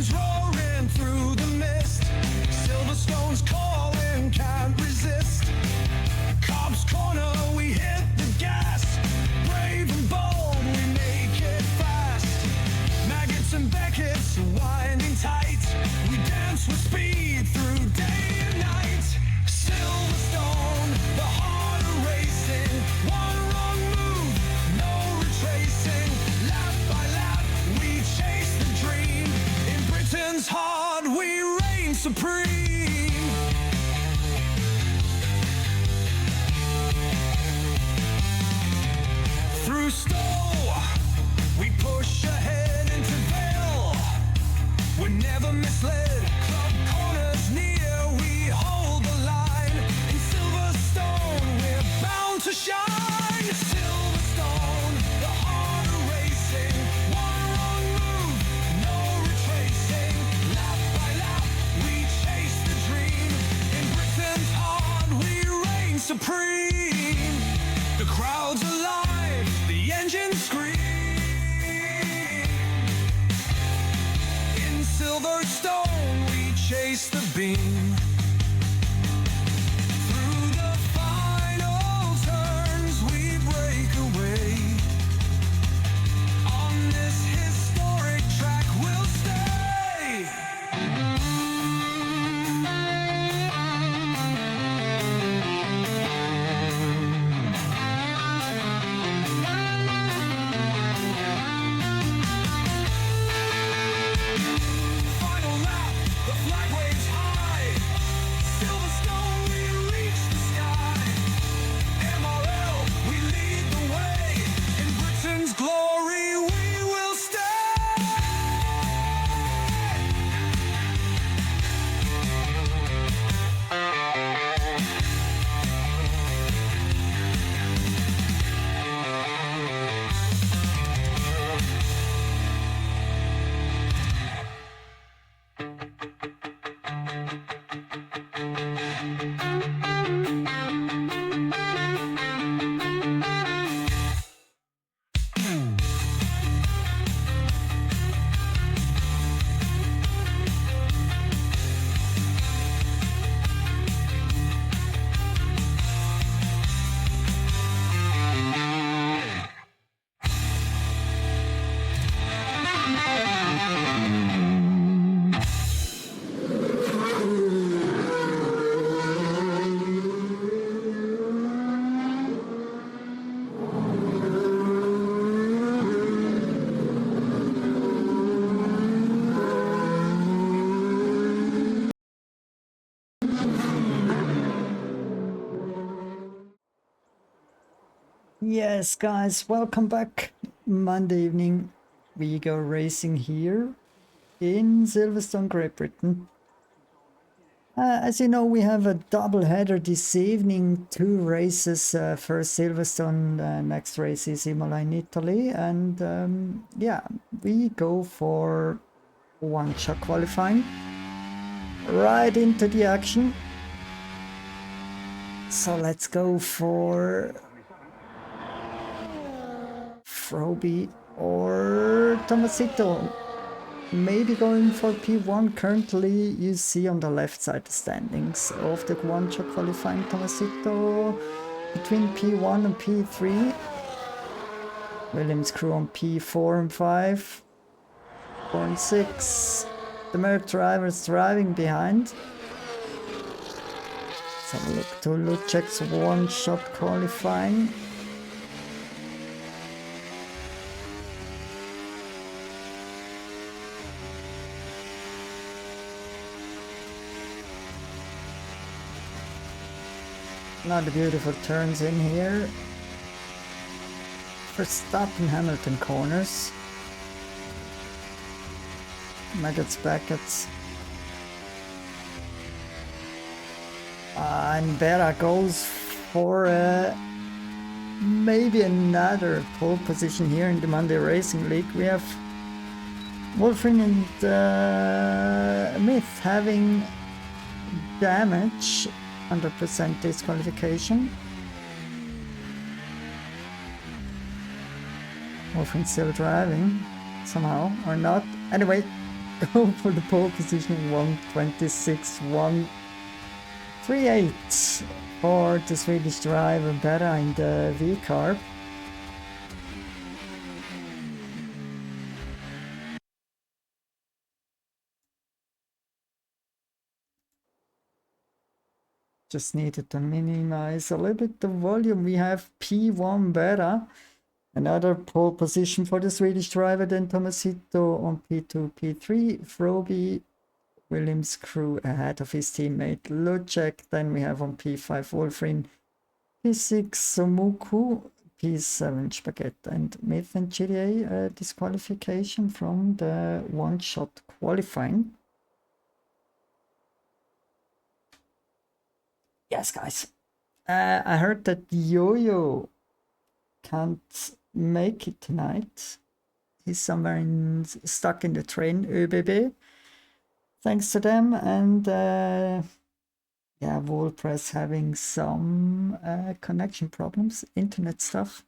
Engines roaring through the mist. Silverstone's calling, can't resist. Cobb's Corner, we hit the gas. Brave and bold, we make it fast. Maggots and Beckett's winding tight. We dance with speed through day and night. Silverstone, the heart of racing. One wrong move, no retracing. Lap by lap, we chase the dream. In Britain's heart, we reign supreme. Through Stowe, we push ahead into Vale. We're never misled. Club Corners near, we hold the line. In Silverstone, we're bound to shine. Silverstone, the heart of racing. One wrong move, no retracing. Lap by lap, we chase the dream. In Britain's heart, we reign supreme. The crowd's alive, the engines scream. In Silverstone, we chase the beam. Through the final turns, we break away. On this historic track, we'll stay. Final lap, the flag waves high. Silverstone, we reach the sky. MRL, we lead the way. In Britain's glory, we will stay. Yes, guys, welcome back. Monday evening, we go racing here in Silverstone, Great Britain. As you know, we have a double header this evening, 2 races. First Silverstone, next race is Imola in Italy, and yeah, we go for one-shot qualifying right into the action. So let's go for Froby or Tomasito. Maybe going for P1. Currently, you see on the left side the standings of the one-shot qualifying. Tomasito between P1 and P3. Williams crew on P4 and 5. 4 and 6. The Merc drivers driving behind. Let's have a look to Lucek's one-shot qualifying. Now the beautiful turns in here. Verstappen Hamilton corners. Maggots Beckett's. And Berra goes for maybe another pole position here in the Monday Racing League. We have Wolfring and Myth having damage, 100% disqualification. Wolfring still driving somehow or not. Anyway, go for the pole position. 1:26.138 for the Swedish driver, better in the V car. Just needed to minimize a little bit the volume. We have P1 better. Another pole position for the Swedish driver, then Tomasito on P2, P3. Froby, Williams crew ahead of his teammate Lucek. Then we have on P5 Wolfrin, P6 Somuku, P7 Spaghetti, and Myth and GDA disqualification from the one-shot qualifying. Yes, guys. I heard that Yo-Yo can't make it tonight. He's somewhere stuck in the train, ÖBB. Thanks to them, and yeah, Volpress having some connection problems, internet stuff.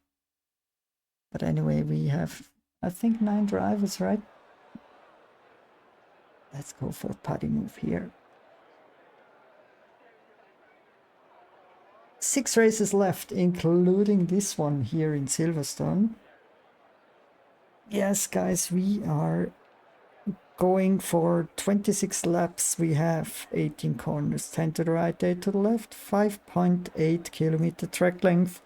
But anyway, we have, I think, 9 drivers, right? Let's go for a putty move here. 6 races left, including this one here in Silverstone. Yes, guys, we are going for 26 laps. We have 18 corners, 10 to the right, 8 to the left, 5.8 kilometer track length,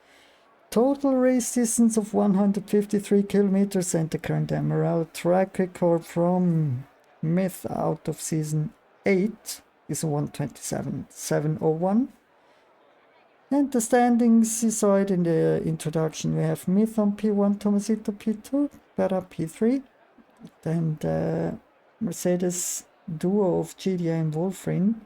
total race distance of 153 kilometers, and the current Emerald track record from Myth out of season 8 is 1:27.701. And the standings, you saw it in the introduction. We have Myth on P1, Tomasito P2, Berra P3. Then the Mercedes duo of GDA and Wolfrin.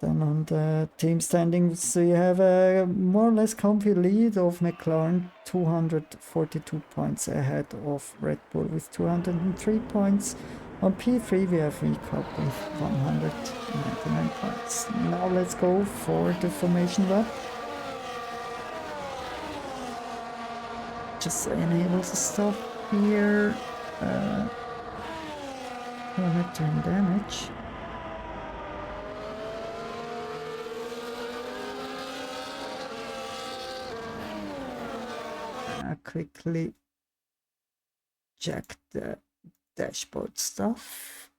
Then on the team standings, we have a more or less comfy lead of McLaren, 242 points ahead of Red Bull with 203 points. On P3 we have Recap with 199 points. Now let's go for the formation lap. Just enable the stuff here. Return damage. Quickly check the dashboard stuff.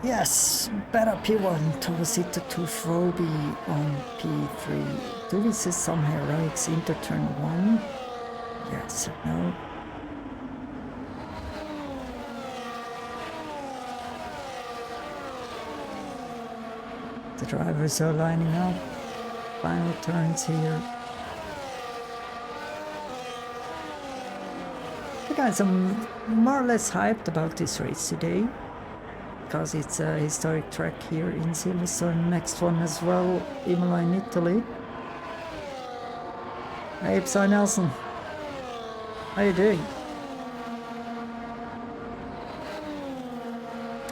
Yes, better P1, Tomasito to Froby on P3. Do we see some heroics into turn 1? Yes or no? The drivers are lining up. Final turns here. Hey guys, I'm more or less hyped about this race today, because it's a historic track here in Silverstone. Next one as well, Imola in Italy. Hey, Psy Nelson. How you doing?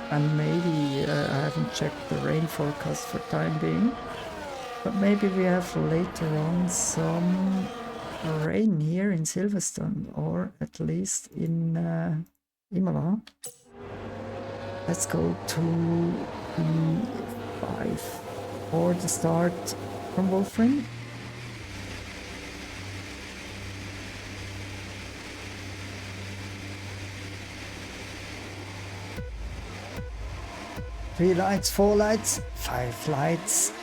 And maybe, I haven't checked the rain forecast for time being, but maybe we have later on some rain here in Silverstone, or at least in Imola. Let's go to P5 for the start from Wolfring. Three lights, 4 lights, 5 lights.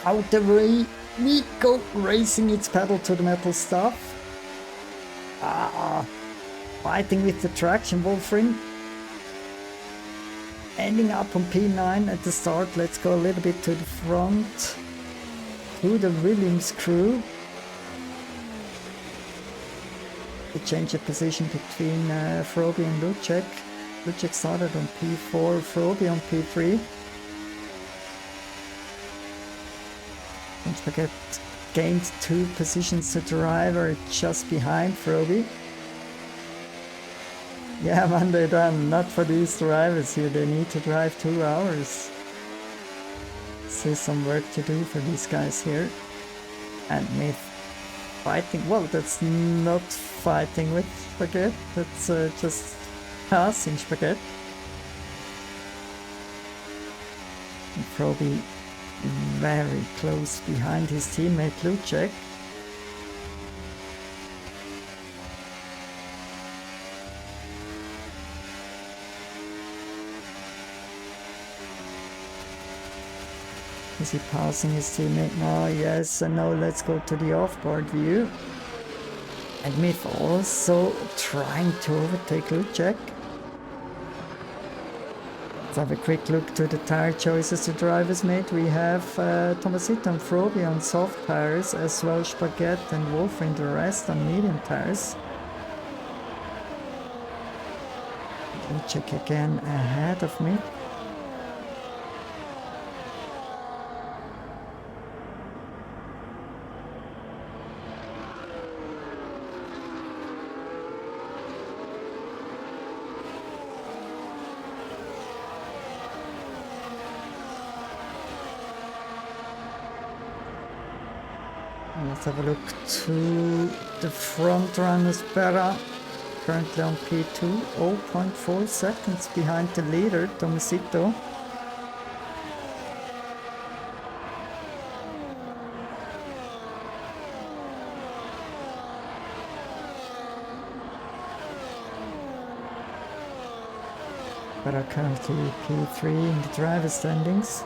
Out the way we go, racing its pedal to the metal stuff. Fighting with the traction, Wolfring. Ending up on P9 at the start. Let's go a little bit to the front, to the Williams crew. We change the position between Froby and Lucek. Lucek started on P4, Froby on P3. Don't forget, gained 2 positions to driver just behind Froby. Yeah, Monday done. Not for these drivers here. They need to drive 2 hours. See some work to do for these guys here. And me fighting. Well, that's not fighting with Spaghetti. That's just passing Spaghetti. And Froby very close behind his teammate Lucek. Is he passing his teammate now? Yes, and now let's go to the off-board view. And Myth also trying to overtake Lucek. Let's have a quick look to the tire choices the drivers made. We have Tomasito and Froby on soft tires, as well Spaghetti and Wolfrin the rest on medium tires. Lucek again ahead of me. Let's have a look to the front runners better. Currently on P2, 0.4 seconds behind the leader, Tomasito. Better currently P3 in the driver standings.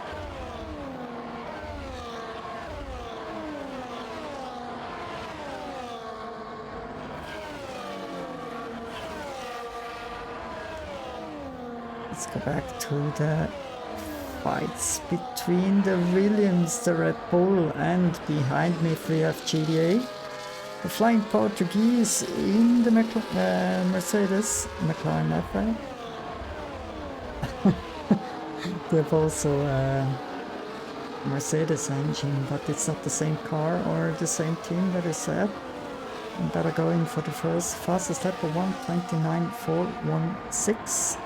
Let's go back to the fights between the Williams, the Red Bull, and behind me we have GDA. The Flying Portuguese in the Mercedes, McLaren F1. They have also a Mercedes engine, but it's not the same car or the same team that is set. And better going for the fastest lap of 1:29.416.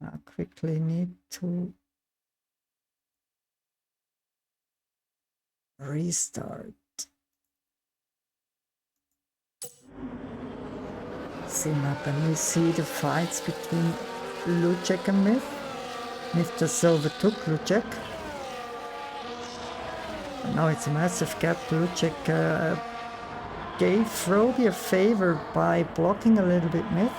I quickly need to restart. See map, and we see the fights between Lucek and Myth. Myth just overtook Lucek. And now it's a massive gap. Lucek gave Froby a favor by blocking a little bit Myth.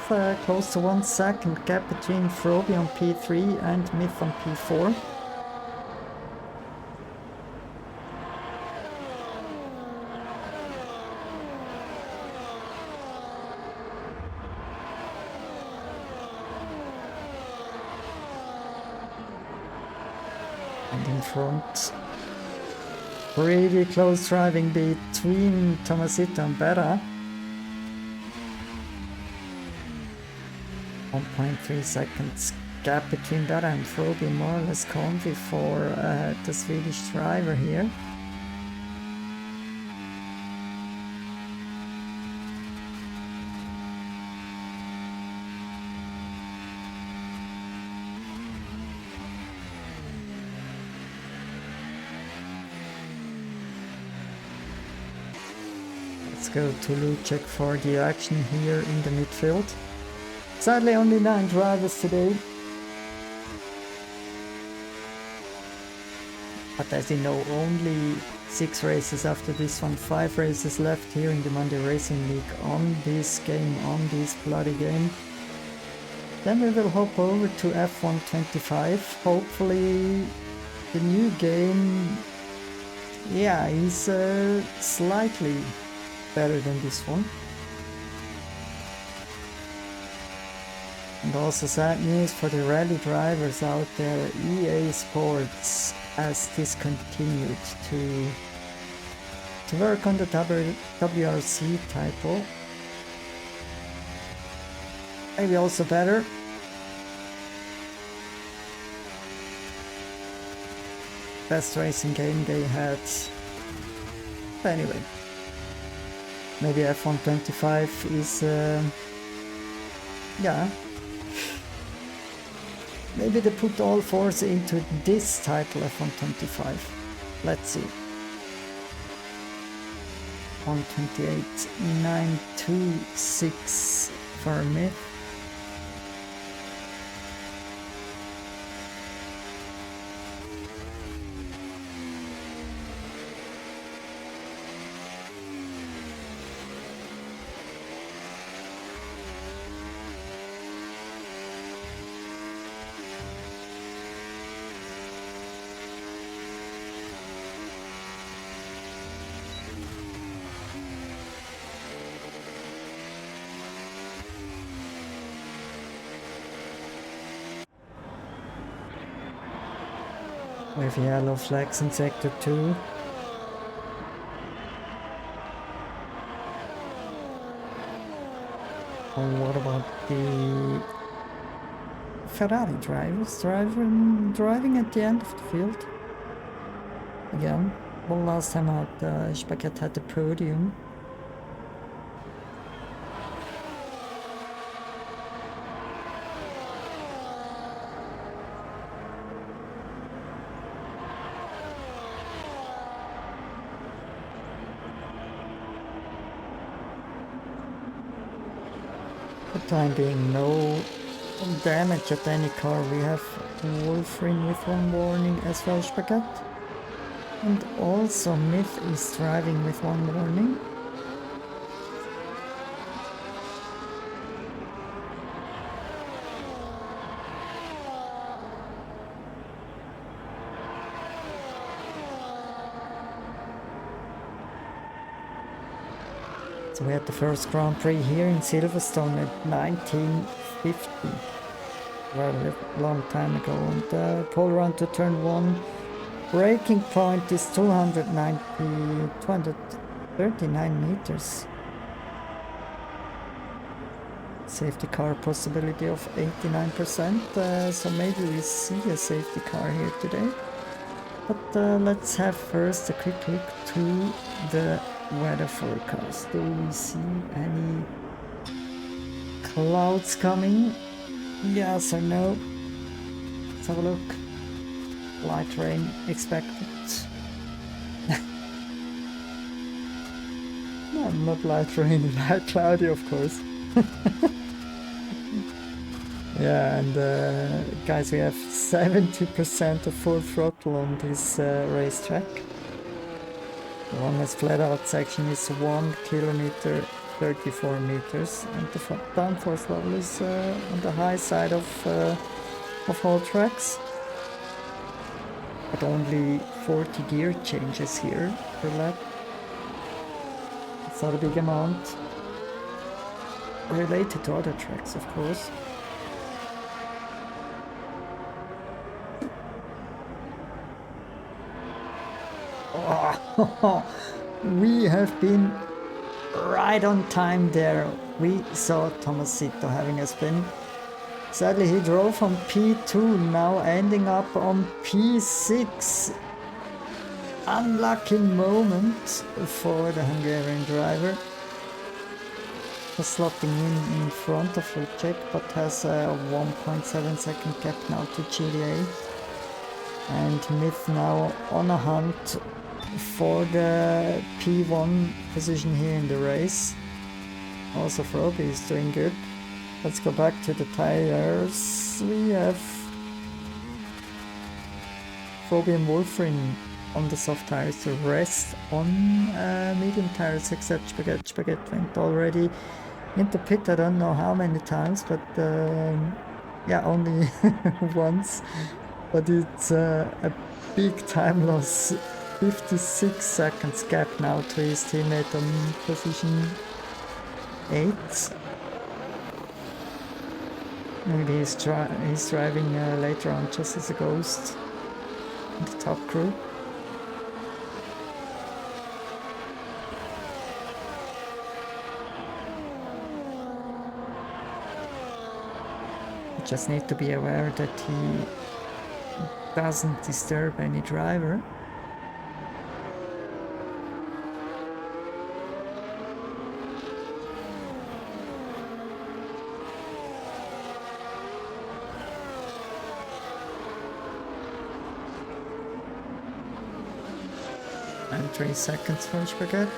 Close to 1 second gap between Froby on P3 and Myth on P4. And in front, pretty close driving between Tomasito and Berra. 1.3 seconds gap between Berra and Froby, more or less comfy for the Swedish driver here. Let's go to Lucek for the action here in the midfield. Sadly only 9 drivers today. But as you know, only 6 races after this one, 5 races left here in the Monday Racing League on this game, on this bloody game. Then we will hop over to F1 25. Hopefully the new game, yeah, is slightly better than this one. And also sad news for the rally drivers out there. EA Sports has discontinued to work on the WRC title. Maybe also better. Best racing game they had. But anyway, maybe F1 25 is yeah. Maybe they put all force into this title, F1 25. Let's see. 128.926 for Myth. With yellow flags in sector 2. And what about the Ferrari drivers driving at the end of the field? Again, well, last time out, Spagat had the podium. For the time being, no damage at any car. We have Wolfrin with one warning as well, Spagat. And also Myth is driving with one warning. So we had the first Grand Prix here in Silverstone at 1950. Rather a long time ago. And pole run to turn 1. Braking point is 239 meters. Safety car possibility of 89%. So maybe we see a safety car here today. But let's have first a quick look to the weather forecast. Do we see any clouds coming? Yes or no? Let's have a look. Light rain expected. No, not light rain, light cloudy of course. Yeah, and guys, we have 70% of full throttle on this racetrack. The longest flat out section is 1 kilometer 34 meters, and the downforce level is on the high side of all tracks. But only 40 gear changes here per lap. It's not a big amount. Related to other tracks, of course. Oh, we have been right on time there. We saw Tomasito having a spin. Sadly, he drove on P2, now ending up on P6. Unlucky moment for the Hungarian driver. Was slotting in front of Lucek, but has a 1.7 second gap now to GDA. And Myth now on a hunt for the P1 position here in the race. Also Froby is doing good. Let's go back to the tires. We have Froby and Wolfrin on the soft tires to rest on medium tires, except Spagat. Spagat went already into pit, I don't know how many times, but yeah, only once. But it's a big time loss. 56 seconds gap now to his teammate on position 8. Maybe he's driving later on just as a ghost. the top crew. You just need to be aware that he doesn't disturb any driver. And 3 seconds for Spaghetti.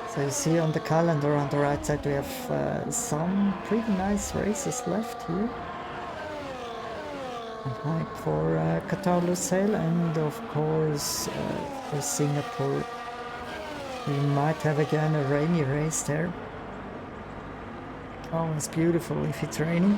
So you see on the calendar on the right side we have some pretty nice races left here. Like for Qatar Lusail and of course for Singapore. We might have again a rainy race there. Oh, it's beautiful if it's raining.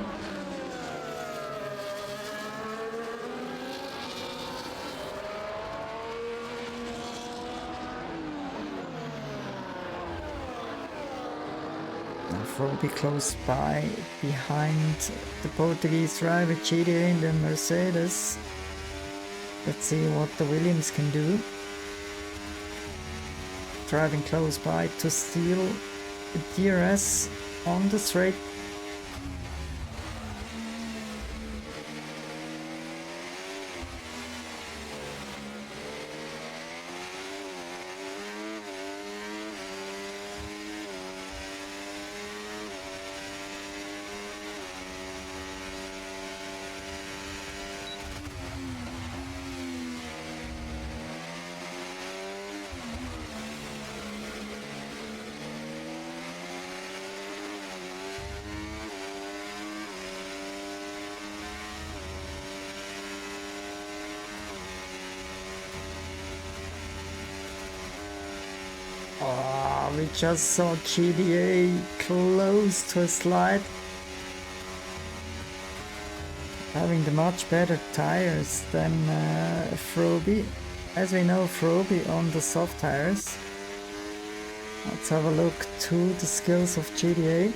Will be close by behind the Portuguese driver GDA in the Mercedes. Let's see what the Williams can do. Driving close by to steal the DRS on the straight. Oh, we just saw GDA close to a slide. Having the much better tires than Froby. As we know, Froby on the soft tires. Let's have a look to the skills of GDA.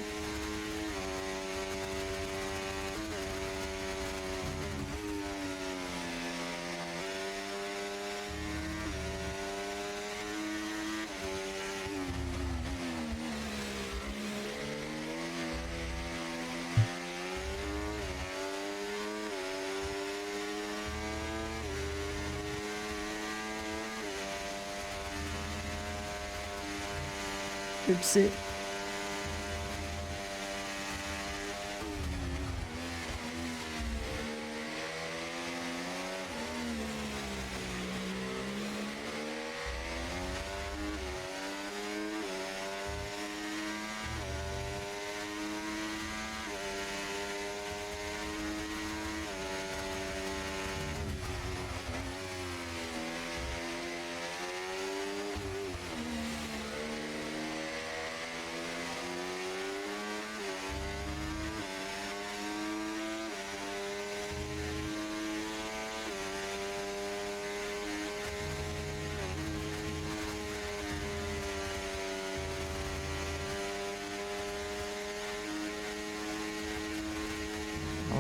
Oopsie.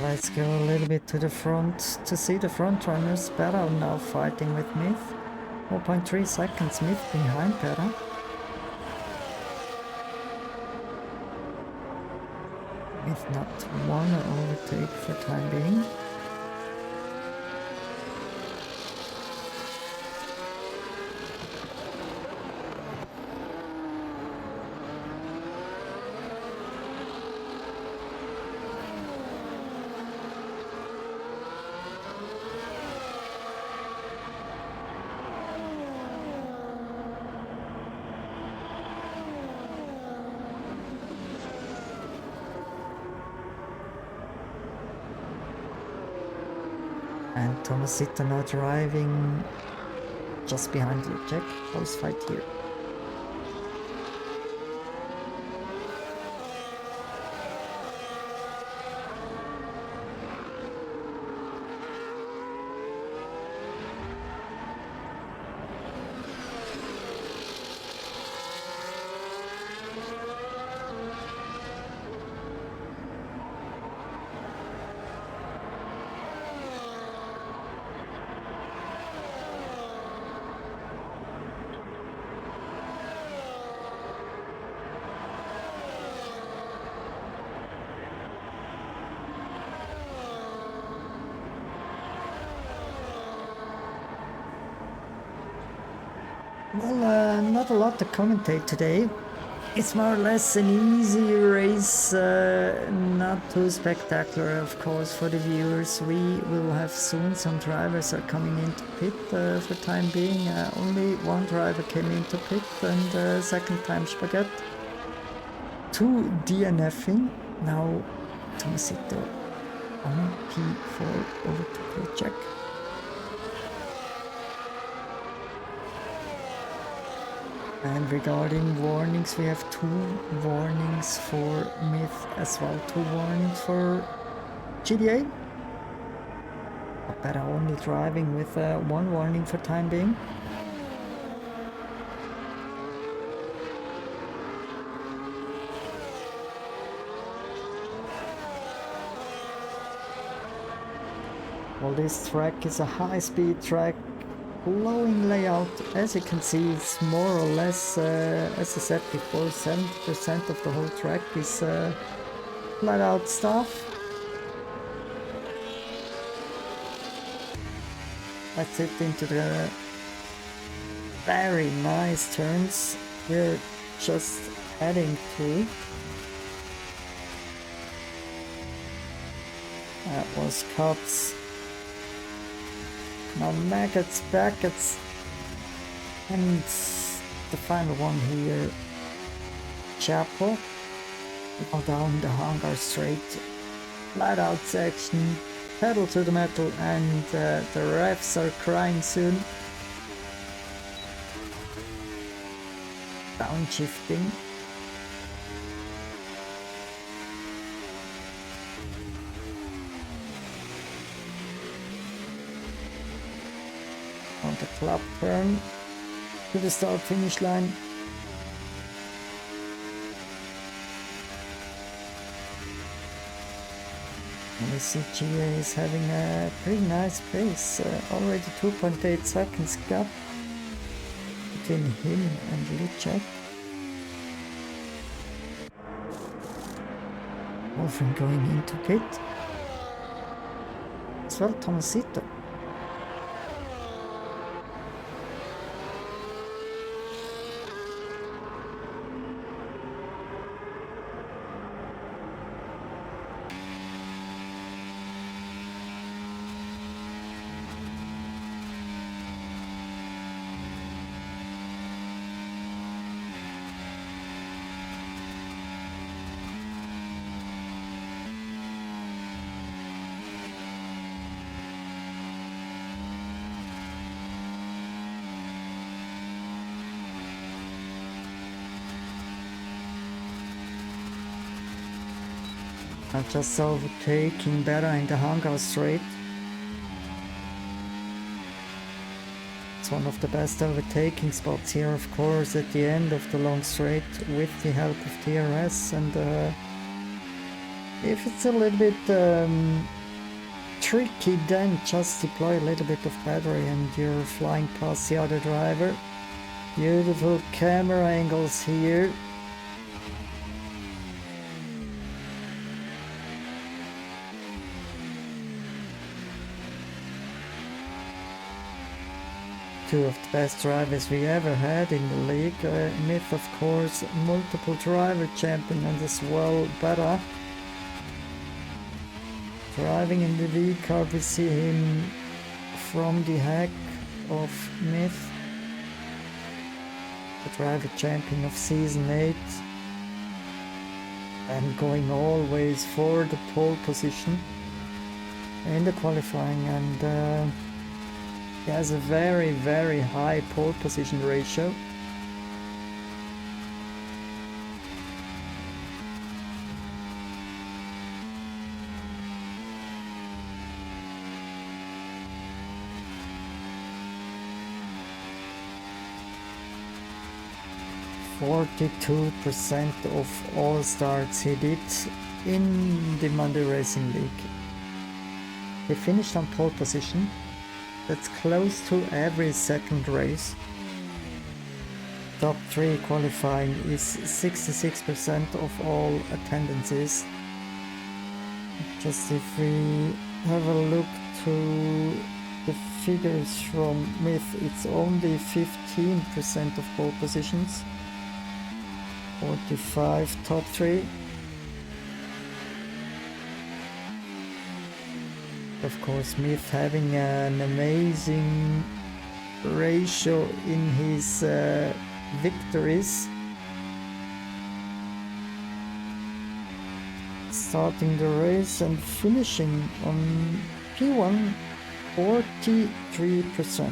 Let's go a little bit to the front to see the front runners. Pera now fighting with Myth. 4.3 seconds Myth behind Pera. Myth not wanna overtake for time being. And Tomasito now driving just behind Jack. Close fight here. Well, not a lot to commentate today. It's more or less an easy race, not too spectacular, of course, for the viewers. We will have soon some drivers are coming into pit. For the time being, only one driver came into pit, and second time Spaghetti. 2 DNFing. Now Tomasito on P4 over to pit check. And regarding warnings, we have 2 warnings for Myth as well, 2 warnings for GDA. But only driving with 1 warning for time being. Well, this track is a high-speed track. Flowing layout, as you can see, it's more or less, as I said before, 70% of the whole track is flat out stuff. Let's it into the very nice turns we're just heading to. That was cuts. Now maggots, brackets, and the final one here, Chapel. Now down the hangar straight, flat out section, pedal to the metal, and the refs are crying soon. Downshifting. On the club turn to the start finish line. And we see GA is having a pretty nice pace, already 2.8 seconds gap between him and Licek. Wolfram going into pit. As well, Tomasito. I'm just overtaking better in the hangar straight. It's one of the best overtaking spots here, of course, at the end of the long straight with the help of TRS. And if it's a little bit tricky, then just deploy a little bit of battery and you're flying past the other driver. Beautiful camera angles here. Two of the best drivers we ever had in the league. Myth, of course, multiple driver champion, and as well Better. Driving in the V car, we see him from the hack of Myth, the driver champion of season 8, and going always for the pole position in the qualifying, and he has a very, very high pole position ratio. %42% of all starts he did in the Monday Racing League. He finished on pole position. That's close to every second race. Top 3 qualifying is 66% of all attendances. Just if we have a look to the figures from Myth, it's only 15% of pole positions, 45 top 3. Of course, Myth having an amazing ratio in his victories. Starting the race and finishing on P1, 43%.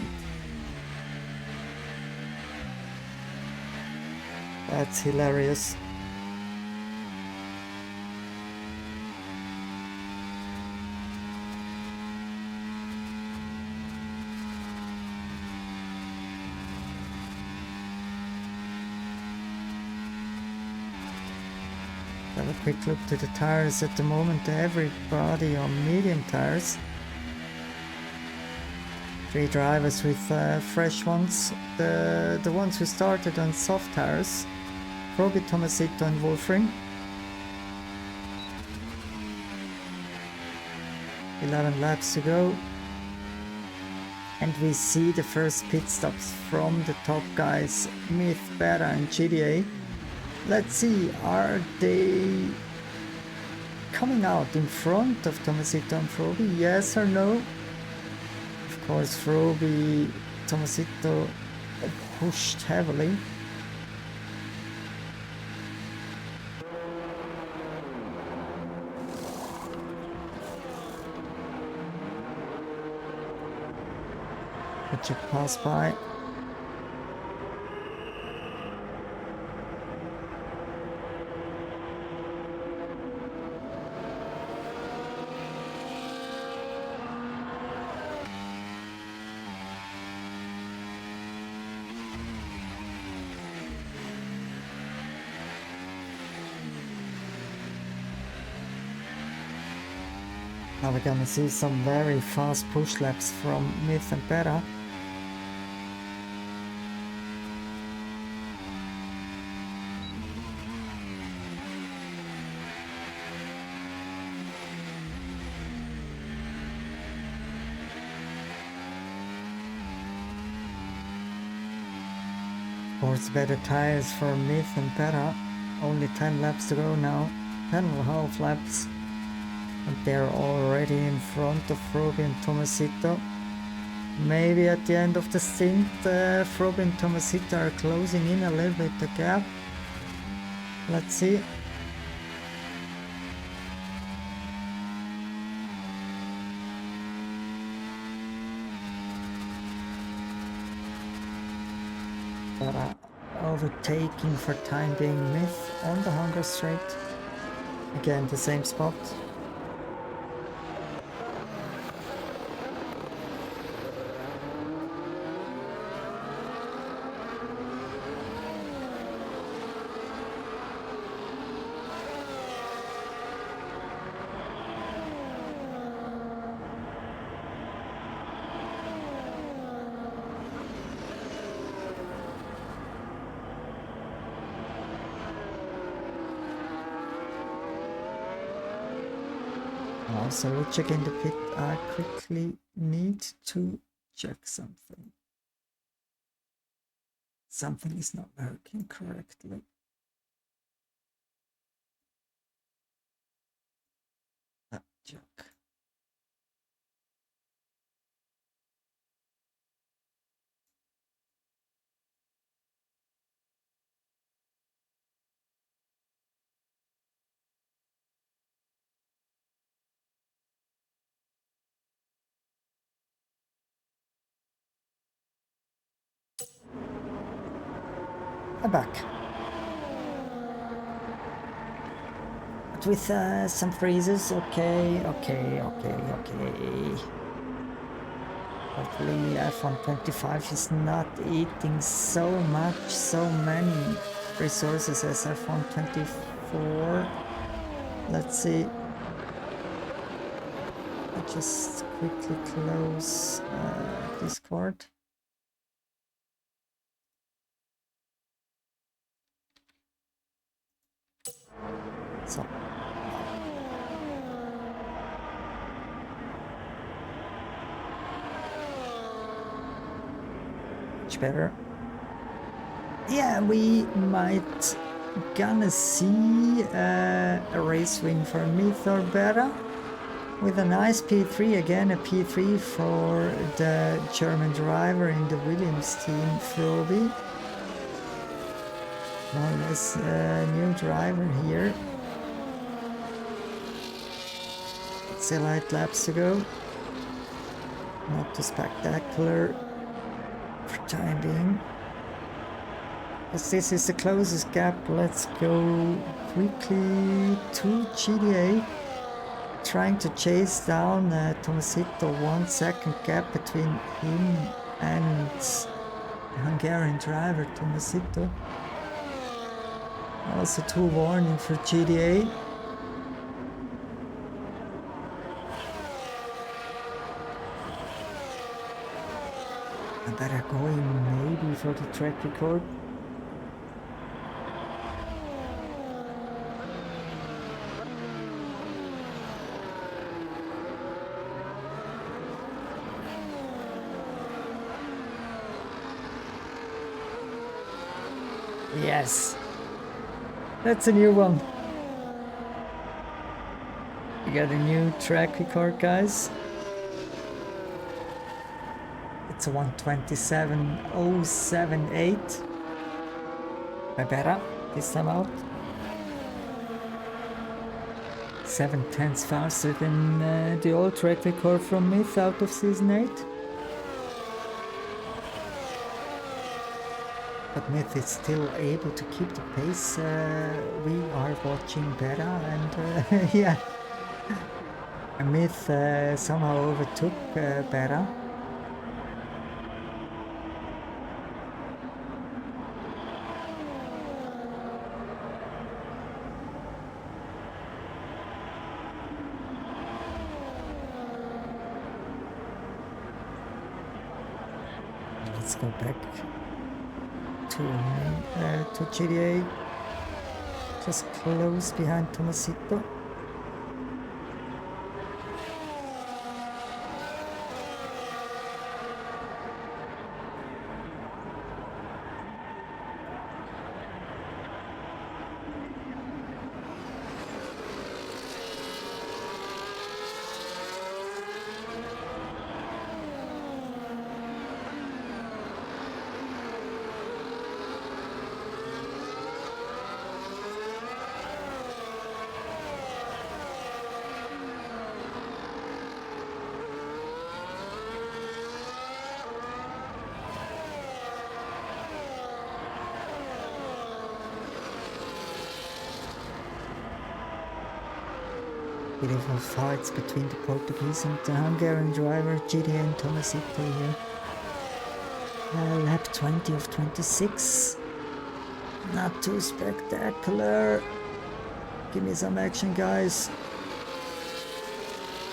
That's hilarious. Have a quick look to the tires at the moment. Everybody on medium tires. 3 drivers with fresh ones. The ones who started on soft tires. Proby, Tomasito and Wolfring. 11 laps to go. And we see the first pit stops from the top guys. Myth, Beta and GDA. Let's see, are they coming out in front of Tomasito and Froby? Yes or no? Of course, Froby, Tomasito pushed heavily. Let you pass by. Now we're gonna see some very fast push laps from Myth and Beta. Of course, better tires for Myth and Beta. Only 10 laps to go now. 10.5 laps. And they're already in front of Froby and Tomasito. Maybe at the end of the stint, Froby and Tomasito are closing in a little bit the gap. Let's see. But overtaking for time being Myth on the hunger straight. Again, the same spot. Also, we'll check in the pit. I quickly need to check something. Something is not working correctly. Check. I'm back. But with some freezes, okay. Hopefully F125 is not eating so many resources as F124. Let's see. I'll just quickly close Discord. So. much better. Yeah, we might gonna see a race win for Myth or better with a nice P3 again, a P3 for the German driver in the Williams team, Froby. More or less a new driver here. Still 8 laps to go. Not too spectacular for time being. As this is the closest gap, let's go quickly to GDA. Trying to chase down Tomasito, 1 second gap between him and the Hungarian driver Tomasito. Also 2 warning for GDA. I better go in maybe for the track record. Yes, that's a new one. We got a new track record, guys. It's a 1:27.078. I better this time out. 7/10 faster than the old track record from Myth out of season 8. But Myth is still able to keep the pace. We are watching better, and yeah, Myth somehow overtook better. Let's go back to GDA, just close behind Tomasito. Beautiful fights between the Portuguese and the Hungarian driver GDA and Tomasito here. Lap 20 of 26. Not too spectacular. Give me some action, guys.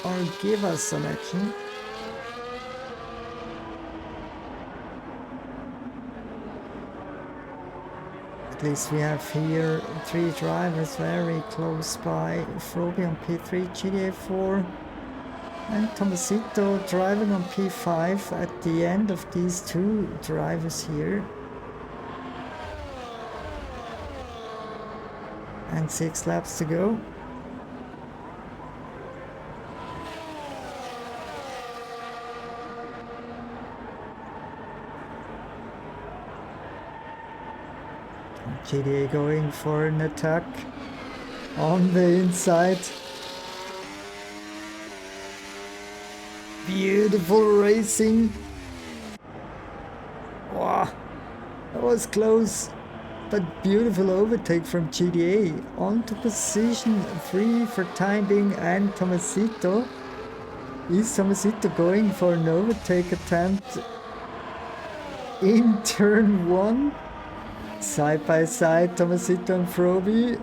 Or give us some action. At least we have here 3 drivers very close by. Froby on P3, GDA 4, and Tomasito driving on P5 at the end of these 2 drivers here. And 6 laps to go. GDA going for an attack on the inside. Beautiful racing. Wow, that was close, but beautiful overtake from GDA onto position 3 for time being, and Tomasito. Is Tomasito going for an overtake attempt in turn 1? Side by side, Tomasito and Froby.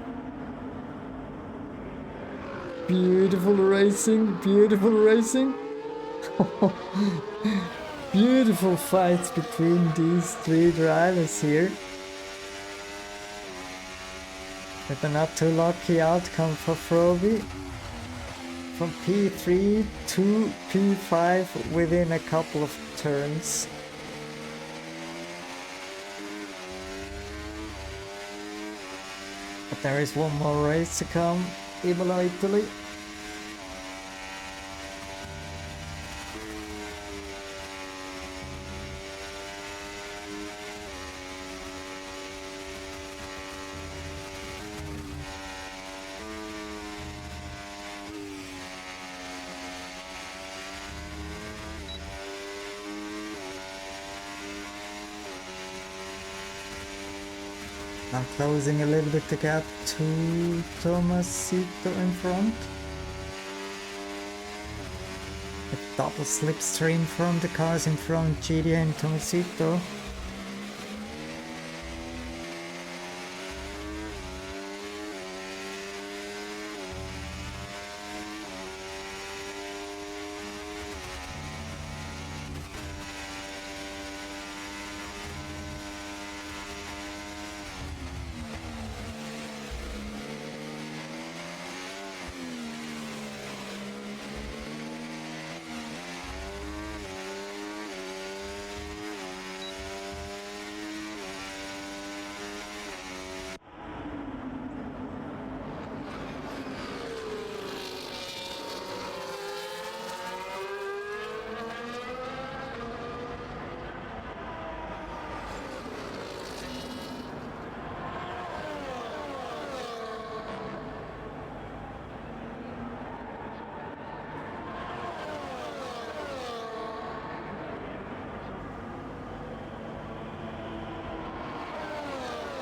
Beautiful racing, beautiful racing. Beautiful fights between these 3 drivers here. But a not too lucky outcome for Froby. From P3 to P5 within a couple of turns. But there is one more race to come. Imola, Italy. Now closing a little bit the gap to Tomasito in front. A double slipstream from the cars in front, GDA and Tomasito.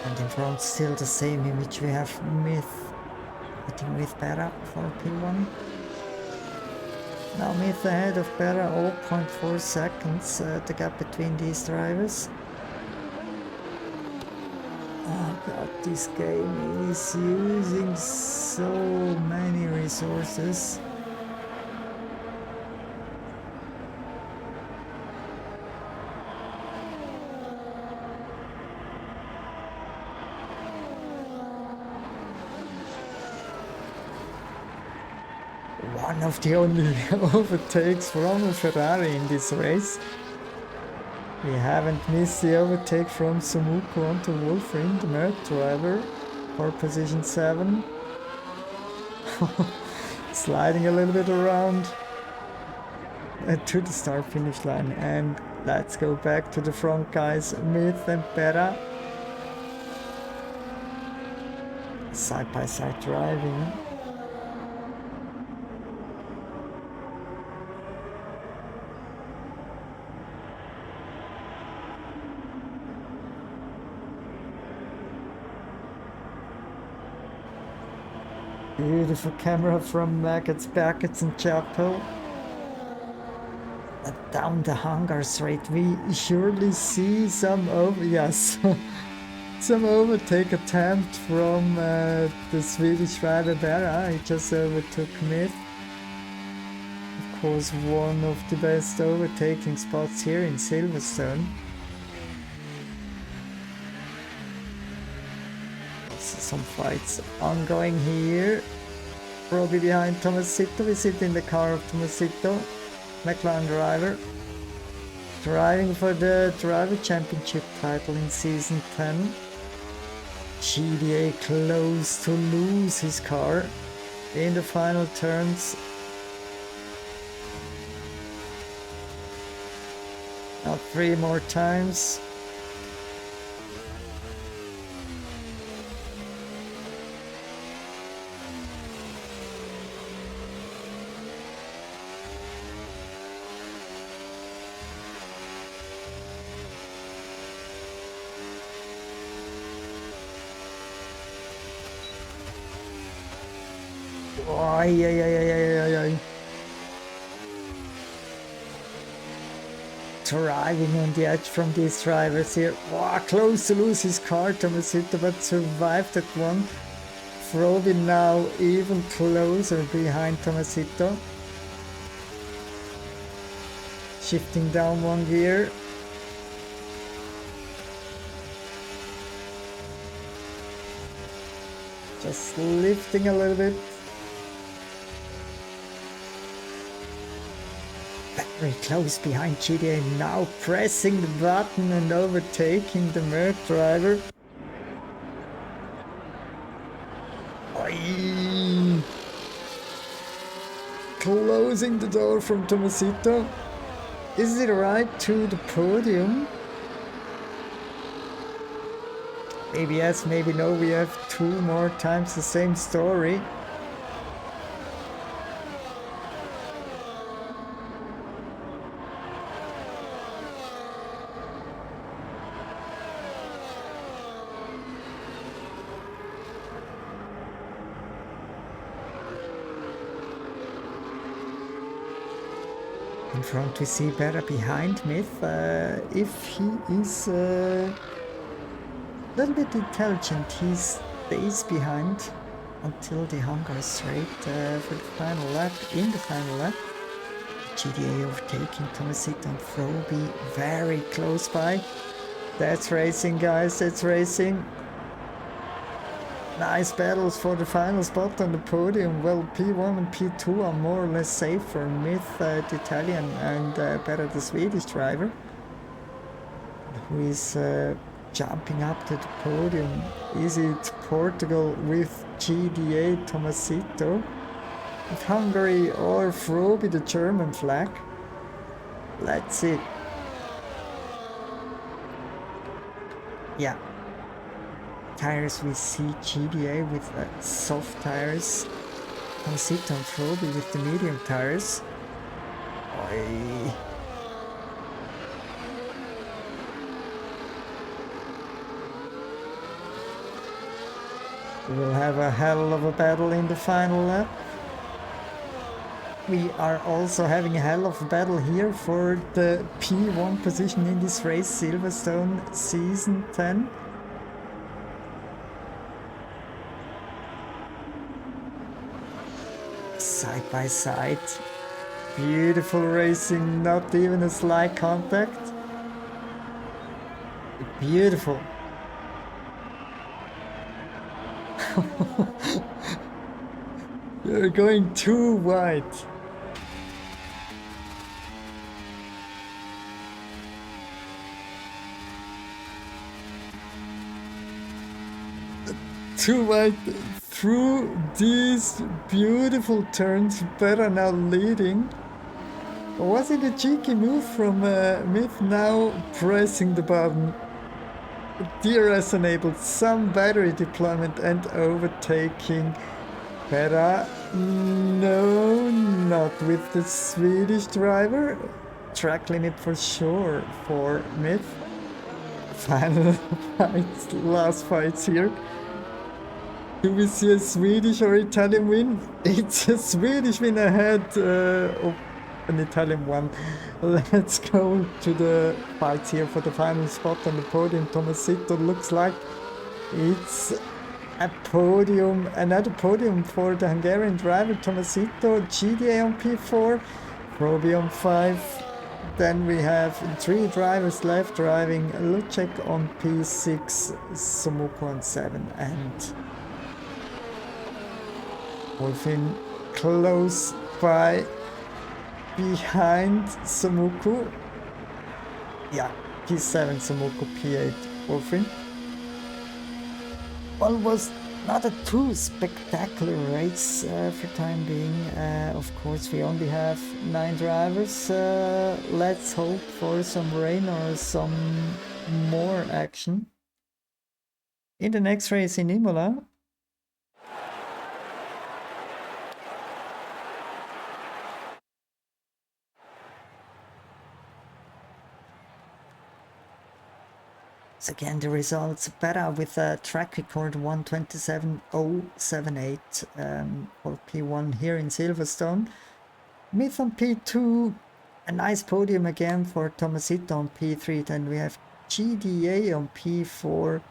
And in front still the same image, we have Myth hitting with Berra for P1. Now Myth ahead of Berra, 0.4 seconds, the gap between these drivers. Oh god, this game is using so many resources. One of the only overtakes from a Ferrari in this race. We haven't missed the overtake from Sumuko onto Wolfrin, the Mert driver, for position 7. Sliding a little bit around to the start finish line, and let's go back to the front guys, Myth and Berra. Side by side driving. Beautiful camera from Maggots, Backets and Chapel. Down the hangar straight, we surely see some some overtake attempt from the Swedish rider Berra. He just overtook Myth. Of course, one of the best overtaking spots here in Silverstone. Some fights ongoing here. Probably behind Tomasito. We sit in the car of Tomasito, McLaren driver, driving for the driver championship title in season 10. GDA close to lose his car in the final turns. Now 3 more times. Driving on the edge from these drivers here. Oh, close to lose his car, Tomasito, but survived that one. Froby now even closer behind Tomasito. Shifting down 1 gear. Just lifting a little bit. Very close behind GDA, now pressing the button and overtaking the Merc driver. closing the door from Tomasito. Is it right to the podium? Maybe yes, maybe no. We have 2 more times the same story. In front we see better behind Myth. If he is a little bit intelligent, he stays behind until the Hungary straight for the final lap. In the final lap, GDA overtaking Tomasito and Froby very close by. That's racing, guys, that's racing. Nice battles for the final spot on the podium. Well, P1 and P2 are more or less safe for Myth, the Italian, and better the Swedish driver, who is jumping up to the podium. Is it Portugal with GDA Tomasito, with Hungary or Froby the German flag? Let's see. Yeah. Tires, we see GDA with soft tires, Tomasito and Froby with the medium tires. Oi. We'll have a hell of a battle in the final lap. We are also having a hell of a battle here for the P1 position in this race, Silverstone Season 10. Side by side, beautiful racing, not even a slight contact. Beautiful. You're going too wide. Too wide through these beautiful turns. Better now leading. Was it a cheeky move from Myth now pressing the button? DRS enabled some battery deployment and overtaking. Better. No, not with the Swedish driver. Track limit for sure for Myth. Final fights, last fights here. Do we see a Swedish or Italian win? It's a Swedish win ahead of an Italian one. Let's go to the fights here for the final spot on the podium. Tomasito looks like it's a podium, another podium for the Hungarian driver Tomasito. GDA on P4, Froby on 5. Then we have 3 drivers left driving. Lucek on P6, Somuko on 7, and Wolfin close by behind Somuku. Yeah, P7 Somuku, P8 Wolfin. Well, was not a too spectacular race for time being. Of course, we only have 9 drivers. Let's hope for some rain or some more action in the next race in Imola. So again, the results better with a track record 1:27.078 for P1 here in Silverstone. Myth on P2, a nice podium again for Tomasito on P3. Then we have GDA on P4.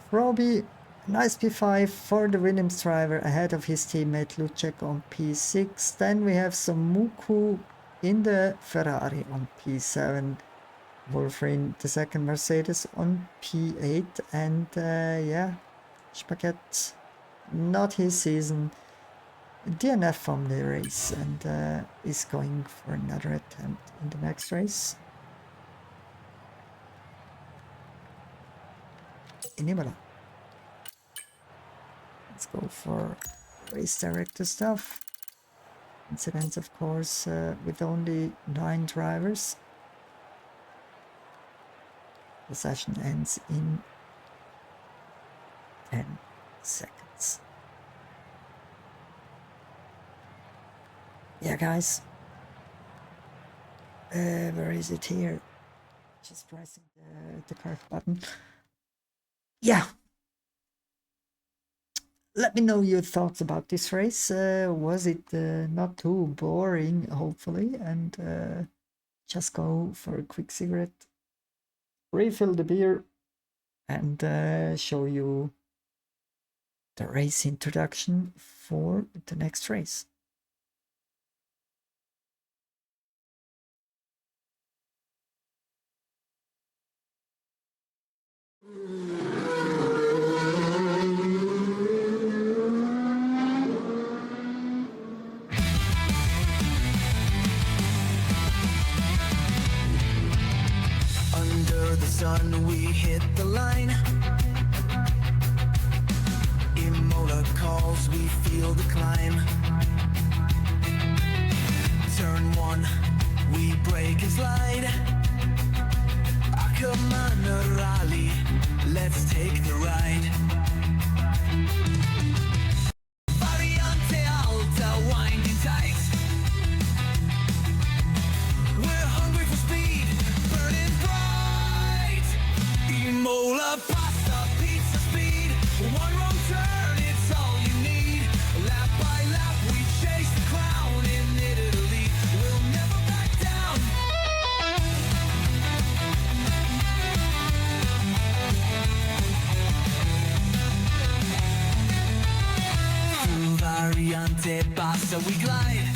Froby, nice P5 for the Williams driver ahead of his teammate Lucek on P6. Then we have Somuku in the Ferrari on P7. Wolfrin, the second Mercedes on P8, and yeah, Spagat, not his season, DNF from the race, and is going for another attempt in the next race in Imola. Let's go for race director stuff. Incidents, of course, with only 9 drivers. The session ends in 10 seconds. Yeah, guys. Where is it here? Just pressing the correct button. Yeah. Let me know your thoughts about this race. Was it not too boring, hopefully? And just go for a quick cigarette, refill the beer, and show you the race introduction for the next race. Under the sun we hit the line. Imola calls, we feel the climb. Turn 1, we break and slide. Acamana rally, let's take the ride. Variante alta, winding tight. We're hungry for speed, burning bright. Imola pasta, pizza speed. One wrong turn, it's all you need. Lap by lap, we chase the crown in Italy. We'll never back down. Through Variante pasta, we glide.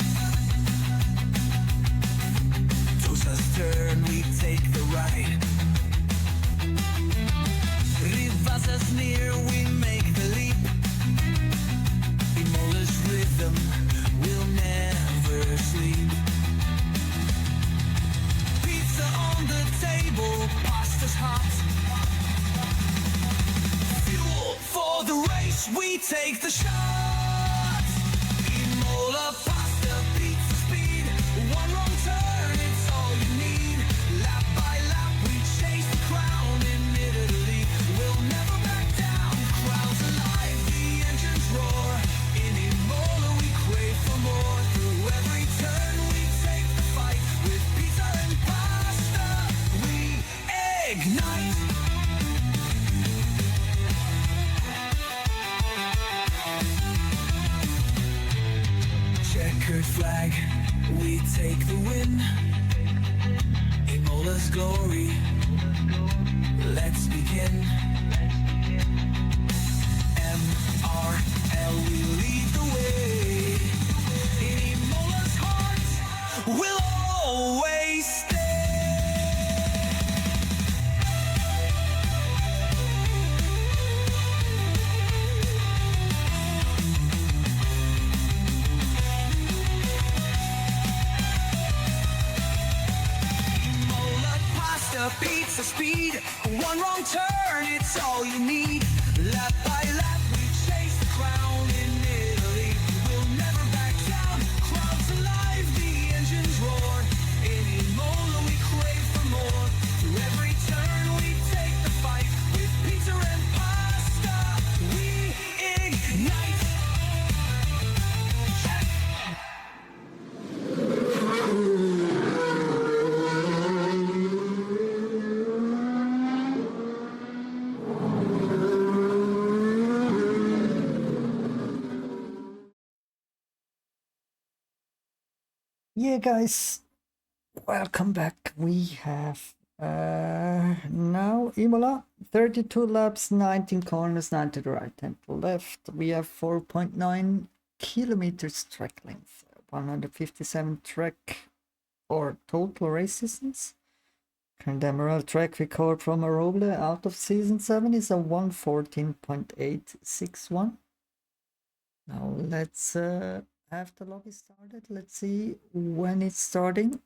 Tosa's turn, we take the ride. Rivasa's near, we make the leap. Imola's rhythm will never sleep. Pizza on the table, pasta's hot. Fuel for the race, we take the shot. Imola pasta, pizza speed. One wrong turn, it's all you need. Lap by lap, we chase the crown in Italy. We'll never back down. Crowds alive, the engines roar. In Imola, we crave for more. Through every turn, we take the fight. With pizza and pasta, we ignite. Checkered flag, we take the win. Imola's glory, let's begin. MRL, we lead the way. In Imola's heart, we'll always stay. Imola pasta, pizza speed. One wrong turn, it's all you need. Lap by lap, we chase the crown in Italy. We'll never back down. Crowds alive, the engines roar. In Imola, we crave for more. Through every turn, we take the fight. With pizza and pasta, we ignite. Yeah, guys, welcome back. We have now Imola, 32 laps, 19 corners, 9 to the right, 10 to the left. We have 4.9 kilometers track length, 157 track or total race distance. Current Emerald track record from Aroble out of season 7 is a 114.861. Now let's have the lobby started. Let's see when it's starting.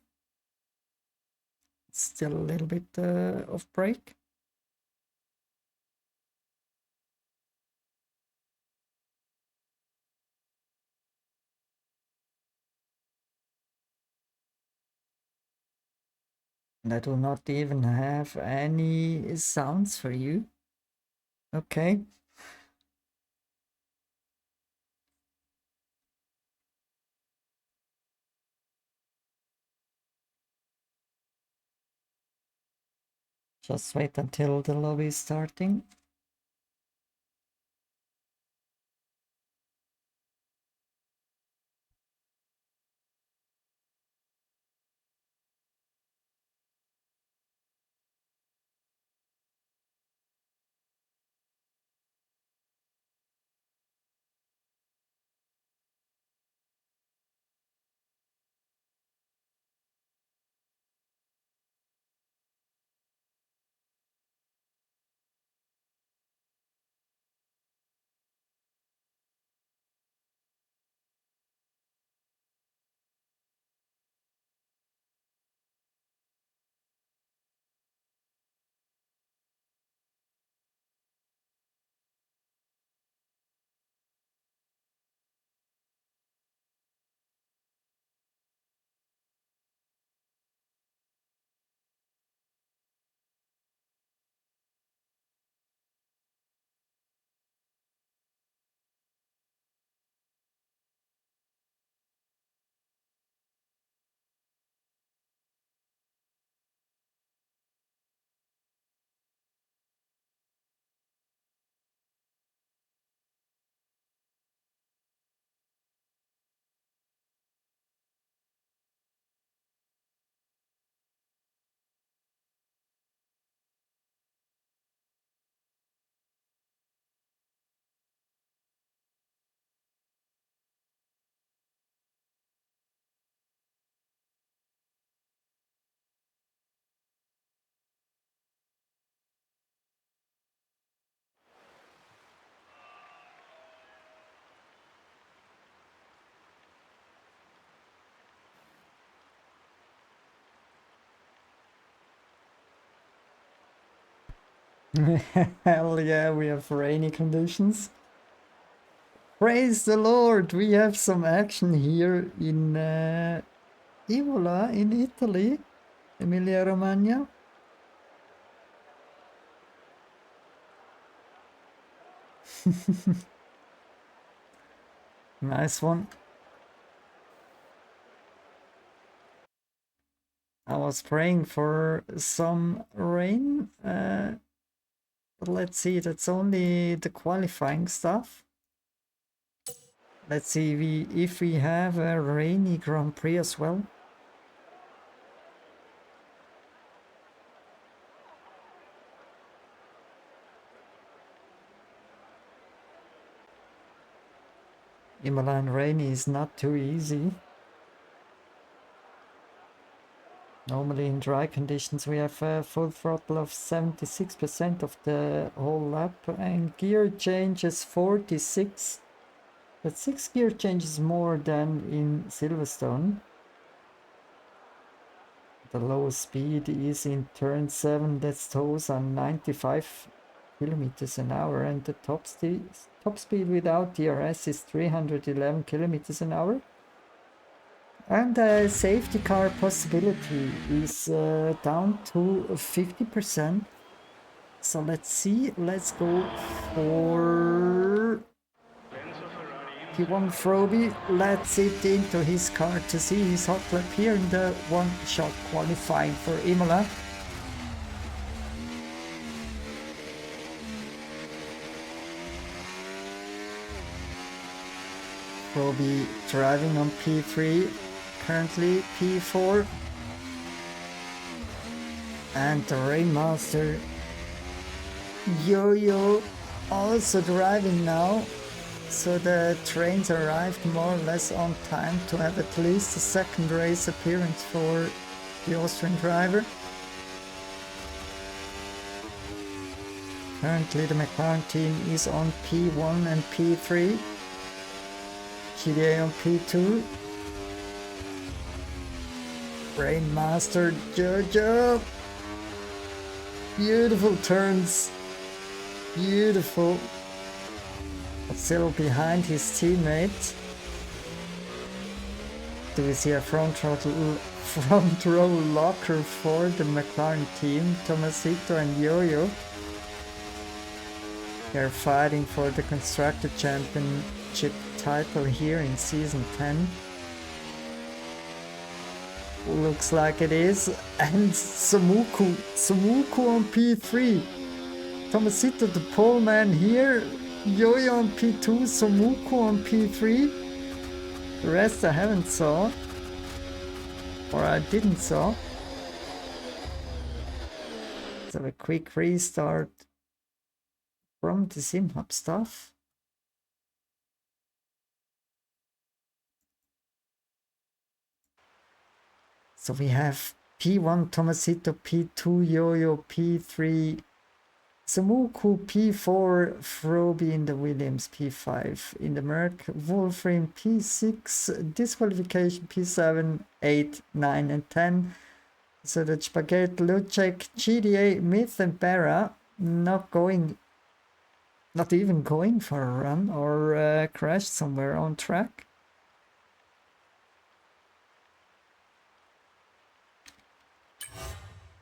It's still a little bit of break. And I do not even have any sounds for you. Okay. Just wait until the lobby is starting. Hell yeah, we have rainy conditions. Praise the Lord, we have some action here in Imola in Italy, Emilia-Romagna. Nice one. I was praying for some rain, but let's see, that's only the qualifying stuff. Let's see if we have a rainy Grand Prix as well. Imola and rainy is not too easy. Normally in dry conditions we have a full throttle of 76% of the whole lap and gear changes 46. But 6 gear changes more than in Silverstone. The lowest speed is in turn 7, that's those on 95 kilometers an hour, and the top speed without DRS is 311 kilometers an hour. And the safety car possibility is down to 50%. So let's see, let's go for P1 Froby. Let's it into his car to see his hot lap here in the one-shot qualifying for Imola. Froby driving on P3, currently P4. And the Rainmaster Yo-Yo also driving now. So the trains arrived more or less on time to have at least a second race appearance for the Austrian driver. Currently the McLaren team is on P1 and P3. GDA on P2. Rainmaster Jojo. Beautiful turns. Beautiful. But still behind his teammate. Do we see a front row locker for the McLaren team? Tomasito and Yo-Yo. They're fighting for the Constructor Championship title here in Season 10. Looks like it is. And Samuku on P3. Tomasito the pole man here. Yo-Yo on P2, Samuku on P3. The rest I haven't saw. Or I didn't saw. Let's have a quick restart from the SimHub stuff. So we have P1 Tomasito, P2 Yo-Yo, P3 Samuku, P4 Froby in the Williams, P5 in the Merc, Wolfram, P6 disqualification, P7, 8, 9 and 10. So the Spaghetti, Lucek, GDA, Myth and Barra not even going for a run or crashed somewhere on track.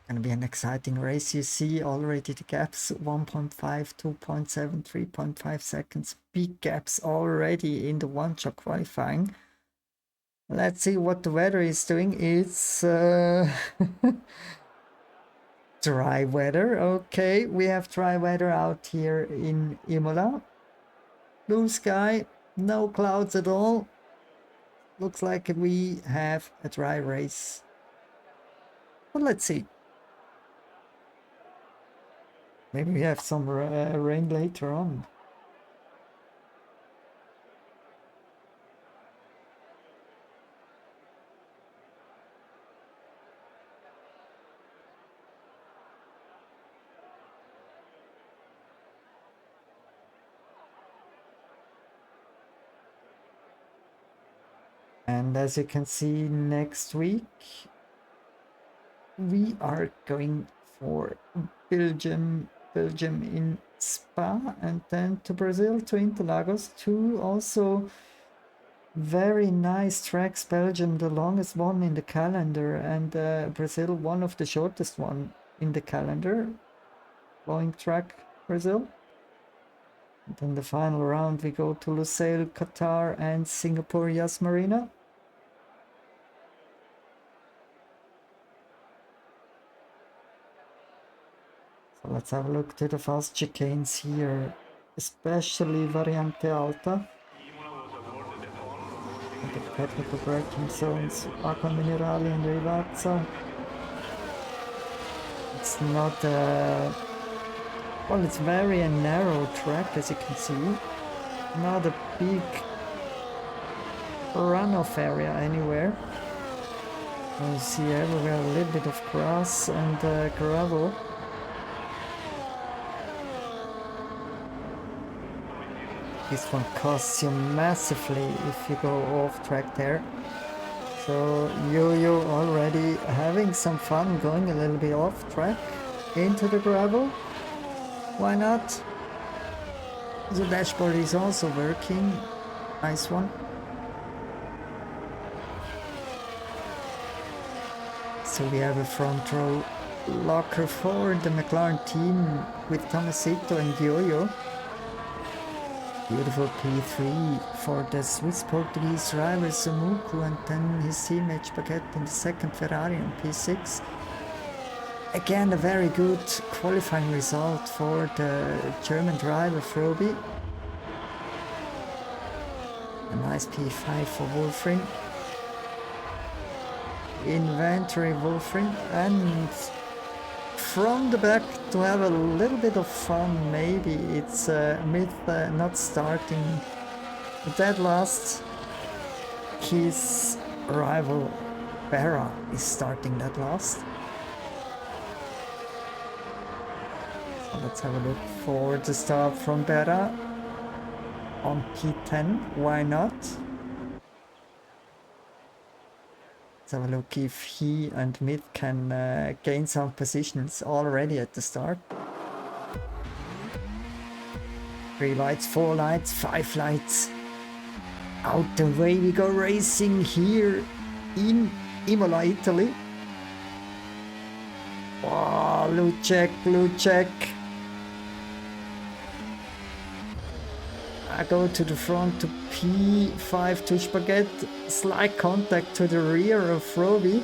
Gonna be an exciting race. You see already the gaps 1.5, 2.7, 3.5 seconds. Big gaps already in the one-shot qualifying. Let's see what the weather is doing. It's dry weather. Okay, we have dry weather out here in Imola. Blue sky, no clouds at all. Looks like we have a dry race. But let's see. Maybe we have some rain later on. And as you can see, next week we are going for Belgium in Spa, and then to Brazil, to Interlagos, two also very nice tracks. Belgium the longest one in the calendar, and Brazil one of the shortest one in the calendar. Long track Brazil. And then the final round we go to Lusail, Qatar, and Singapore Yas Marina. So let's have a look to the fast chicanes here, especially Variante Alta. And the technical braking zones, Acqua Minerale and Rivazza. It's not well, it's very a narrow track, as you can see. Not a big runoff area anywhere. You see everywhere a little bit of grass and gravel. This one costs you massively if you go off track there. So Yo-Yo already having some fun going a little bit off track into the gravel. Why not? The dashboard is also working. Nice one. So we have a front row locker for the McLaren team with Tomasito and Yo-Yo. Beautiful P3 for the Swiss Portuguese driver Samuku, and then his teammate Spaghetti in the second Ferrari on P6. Again, a very good qualifying result for the German driver Froby. A nice P5 for Wolfring. Inventory Wolfring, and from the back to have a little bit of fun, maybe it's Myth not starting dead last. His rival Barra is starting dead last. So let's have a look for the start from Barra on P10, why not? Let's have a look if he and Myth can gain some positions already at the start. 3 lights, 4 lights, 5 lights. Out the way we go racing here in Imola, Italy. Oh, Lucek. I go to the front to P5 to Spaghetti. Slight contact to the rear of Roby.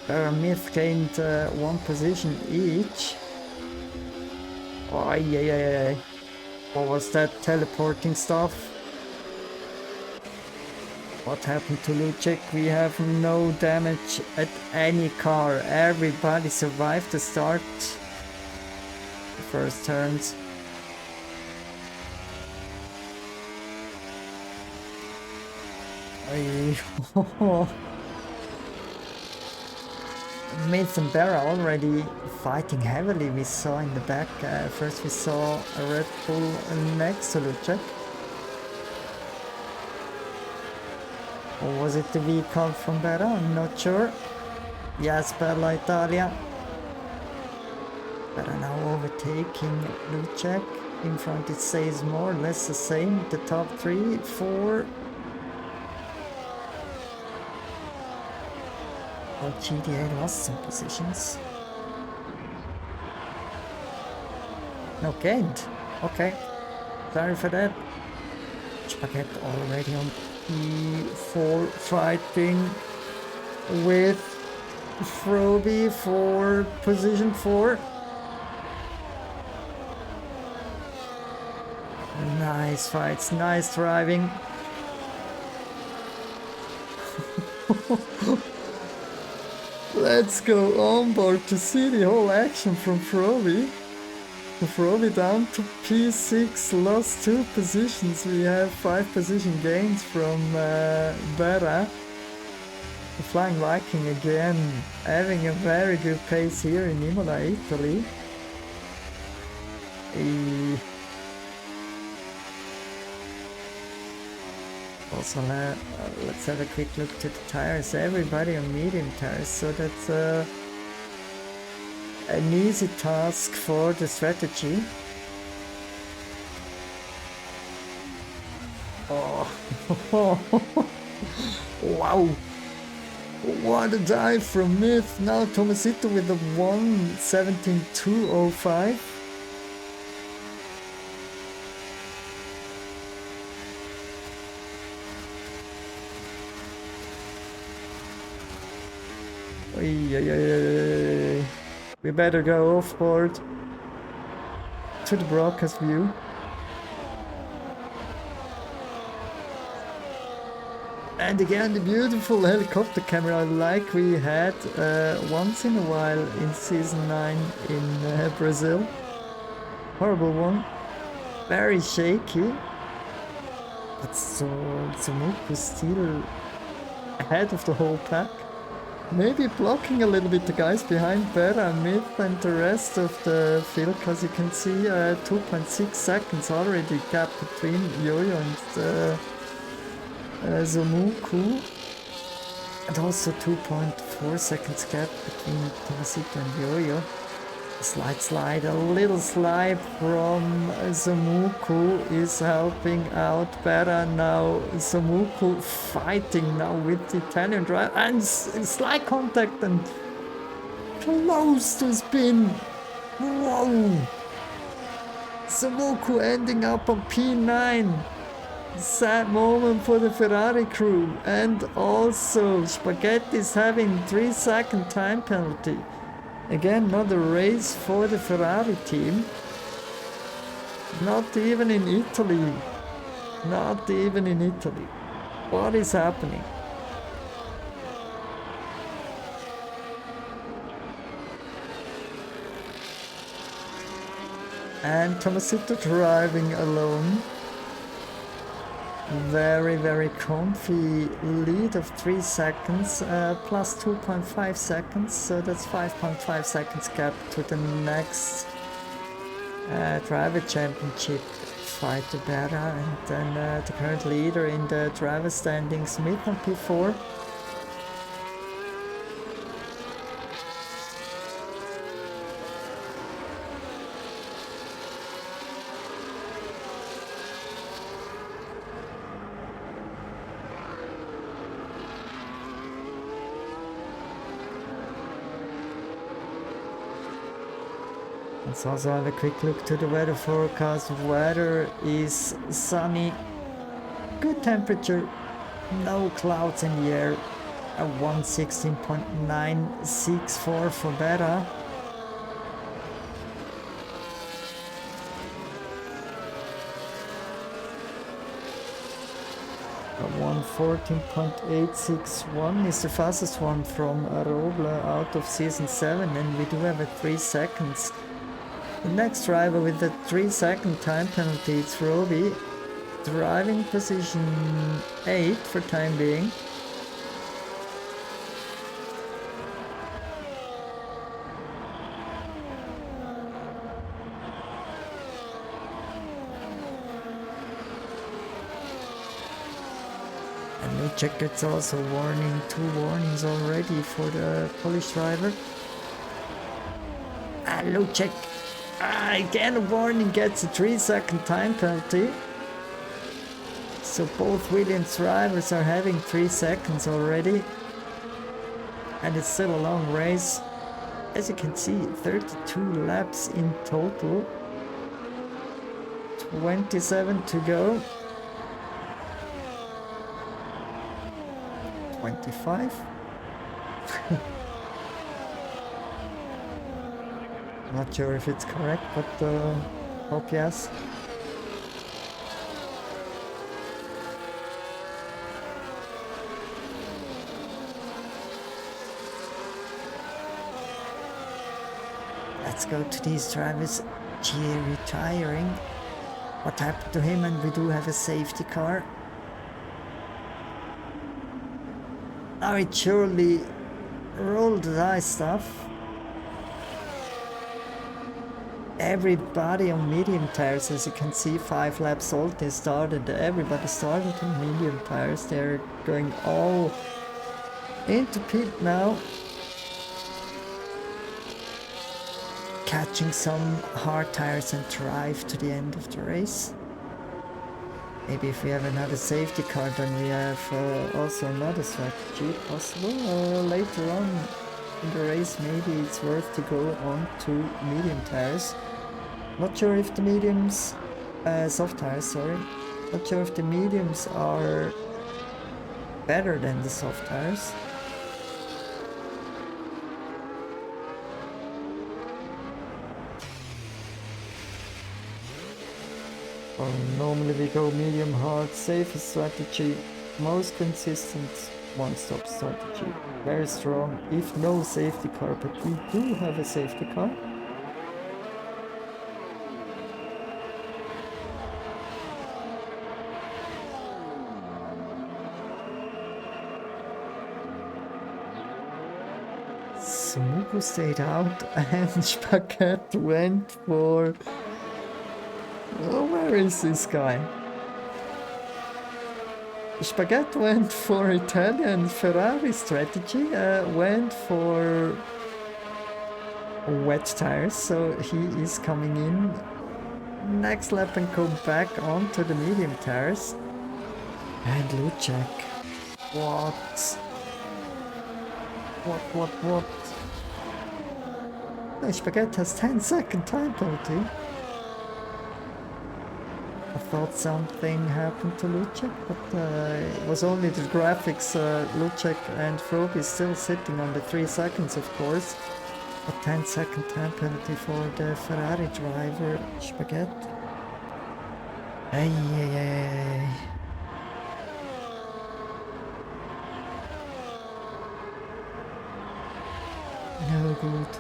Myth gained 1 position each. Oh, yeah. What was that teleporting stuff? What happened to Lucek? We have no damage at any car. Everybody survived the start. The first turns. Myth and Barra already fighting heavily. We saw in the back. First we saw a Red Bull next to Lucek. Or was it the vehicle from Barra? I'm not sure. Yes, Bella Italia. Barra now overtaking Lucek. In front it stays more or less the same. The top 3, 4. Oh, GDA lost some positions. No gained. Okay. Sorry for that. Spaghetti already on E4 fighting with Froby for position 4. Nice fights, nice driving. Let's go on board to see the whole action from Froby. Froby down to P6, lost 2 positions. We have 5 position gains from Berra. The Flying Viking again, having a very good pace here in Imola, Italy. Also, let's have a quick look to the tires. Everybody on medium tires, so that's an easy task for the strategy. Oh, wow! What a dive from Myth. Now Tomasito with the 1:17.205. We better go off board to the broadcast view. And again, the beautiful helicopter camera like we had once in a while in season 9 in Brazil. Horrible one. Very shaky. But Zomuku still ahead of the whole pack. Maybe blocking a little bit the guys behind Berra, Myth and the rest of the field, because you can see 2.6 seconds already gap between Yo-Yo and Zomuku, and also 2.4 seconds gap between Tomasito and Yo-Yo. Slide, a little slide from Zomuku is helping out Berra now. Zomuku fighting now with the Italian drive and slide contact and close to spin. Whoa! Zomuku ending up on P9. Sad moment for the Ferrari crew, and also Spaghetti is having 3-second time penalty. Again, not a race for the Ferrari team. Not even in Italy. Not even in Italy. What is happening? And Tomasito driving alone. Very comfy lead of 3 seconds, plus 2.5 seconds, so that's 5.5 seconds gap to the next driver championship fight to Berra, and then the current leader in the driver standings, Smith on P4. Let's also have a quick look to the weather forecast. Weather is sunny, good temperature, no clouds in the air, a 116.964 for beta. A 114.861 is the fastest one from Robla out of season 7, and we do have a 3 seconds. The next driver with the 3-second time penalty is Roby, driving position 8 for time being. And Lucek gets also warning, 2 warnings already for the Polish driver. Lucek, again a warning, gets a 3-second time penalty. So both Williams drivers are having 3 seconds already. And it's still a long race. As you can see, 32 laps in total. 27 to go. 25. Not sure if it's correct, but hope yes. Let's go to these drivers. Gia retiring. What happened to him? And we do have a safety car. Now it surely rolled the dice stuff. Everybody on medium tires, as you can see, 5 laps old. They started, everybody started on medium tires. They're going all into pit now. Catching some hard tires and drive to the end of the race. Maybe if we have another safety car, then we have also another strategy possible. Later on in the race, maybe it's worth to go on to medium tires. Not sure if the mediums, soft tires, sorry. Not sure if the mediums are better than the soft tires. Well, normally we go medium hard, safest strategy, most consistent one-stop strategy. Very strong, if no safety car, but we do have a safety car. Smugu stayed out and Spaghetti went for... Oh, where is this guy? Spaghetti went for Italian Ferrari strategy, went for wet tires, so he is coming in next lap and go back onto the medium tires. And Lucek, what? No, Spaghetti has 10-second time penalty. I thought something happened to Lucek, but it was only the graphics. Lucek and Frobe is still sitting on the 3 seconds, of course. A 10-second time penalty for the Ferrari driver, Spaghetti. Ay. No good.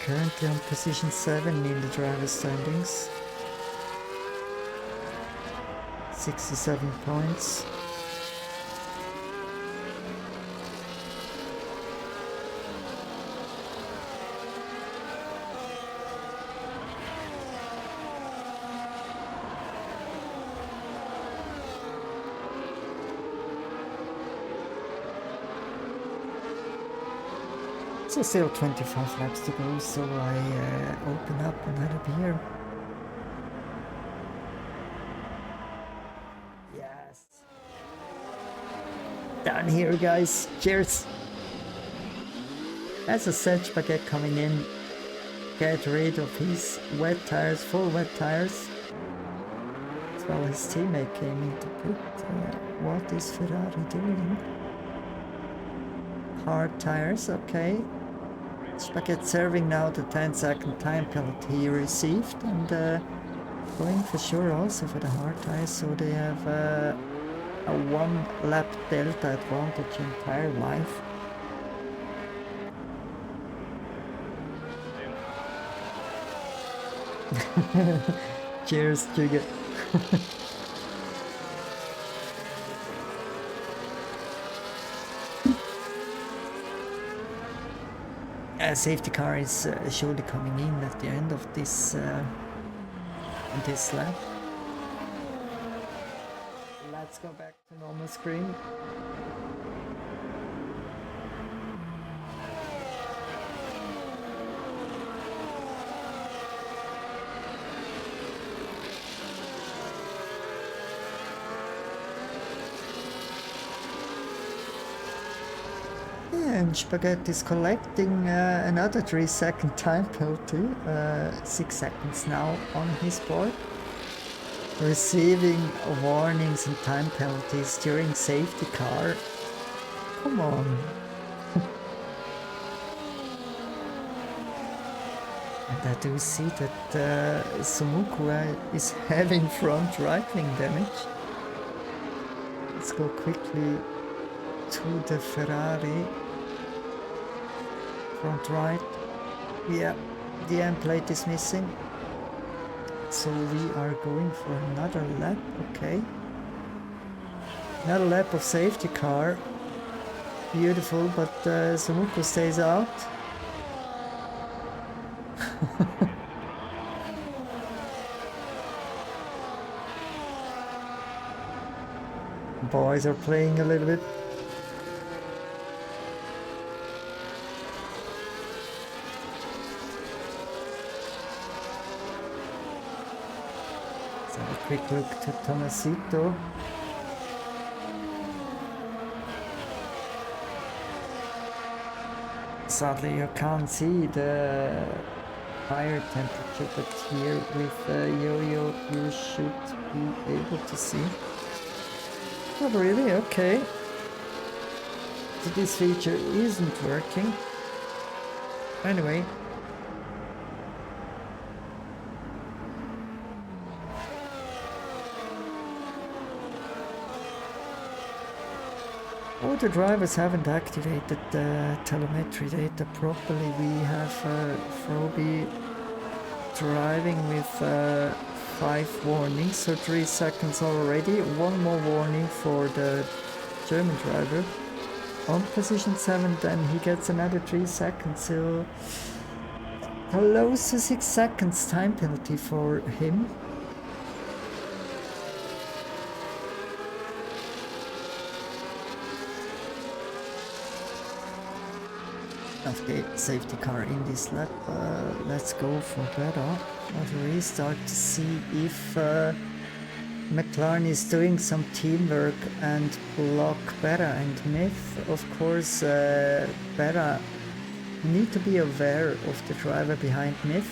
Currently on position 7 in the driver's standings. 67 points. So still 25 laps to go, so I open up another beer. Yes. down here, guys. Cheers. As I said, Spaghetti coming in, get rid of his wet tires, full wet tires. As well, his teammate came into pit. What is Ferrari doing? Hard tires, okay. Spaghetti serving now the 10-second time penalty he received, and going for sure also for the hard tires, so they have a 1 lap delta advantage in tire life. Cheers, Jigga. Safety car is surely coming in at the end of this lap. Let's go back to normal screen. And Spaghetti is collecting another 3-second time penalty, 6 seconds now on his board, receiving warnings and time penalties during safety car. Come on. And I do see that Sumuku is having front right wing damage. Let's go quickly to the Ferrari. Front right. Yeah, the end plate is missing. So we are going for another lap, okay. Another lap of safety car. Beautiful, but Sumuku stays out. Boys are playing a little bit. Quick look to Tomasito. Sadly, you can't see the tire temperature, but here with Yo-Yo you should be able to see. Not really, okay. So this feature isn't working. Anyway. All the drivers haven't activated the telemetry data properly. We have Froby driving with 5 warnings, so 3 seconds already. 1 more warning for the German driver. On position 7, then he gets another 3 seconds, so close to 6 seconds time penalty for him. Of the safety car in this lap. Let's go for better. Let's restart to see if McLaren is doing some teamwork and block Berra and Myth. Of course, Berra need to be aware of the driver behind Myth.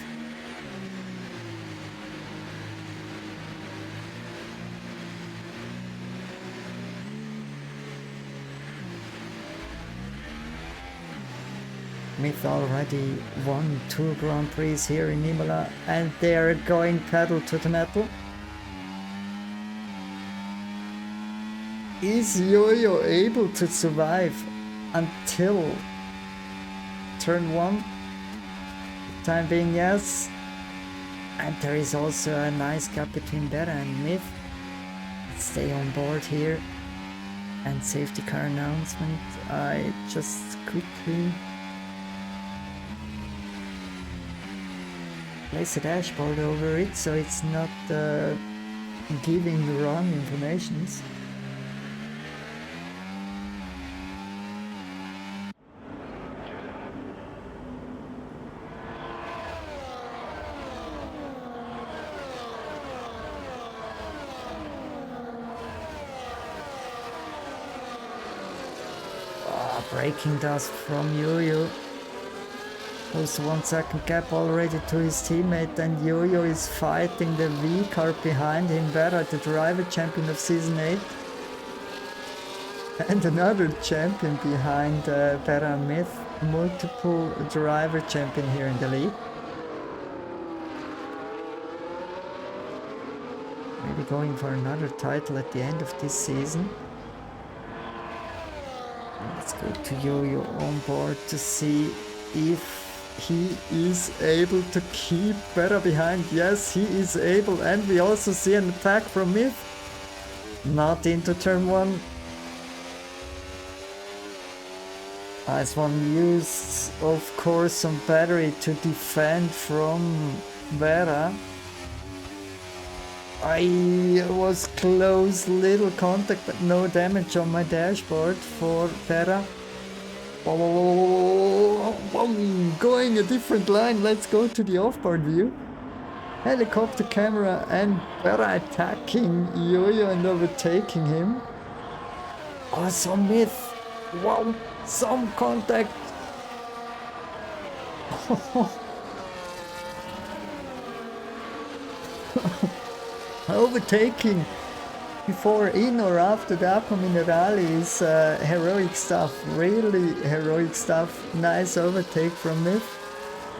Myth already won 2 Grand Prix here in Imola, and they are going pedal to the metal. Is Yo-Yo able to survive until turn 1? Time being yes. And there is also a nice gap between Berra and Myth. Let's stay on board here. And safety car announcement. I just quickly place a dashboard over it so it's not giving the wrong informations. braking dust from Yo-Yo. Close to 1 second gap already to his teammate, and Yo-Yo is fighting the V-car behind him. Vera, the driver champion of Season 8. And another champion behind Vera Myth, multiple driver champion here in the league. Maybe going for another title at the end of this season. Let's go to Yo-Yo on board to see if he is able to keep Vera behind. Yes, he is able, and we also see an attack from Myth. Not into turn 1. Nice one. Used, of course, some battery to defend from Vera. I was close, little contact, but no damage on my dashboard for Vera. Going a different line. Let's go to the off-board view. Helicopter camera, and Vera attacking Yo-Yo and overtaking him. Awesome Myth. Wow, some contact. Overtaking before, in or after the Aqua Minerale is heroic stuff, really heroic stuff. Nice overtake from Myth.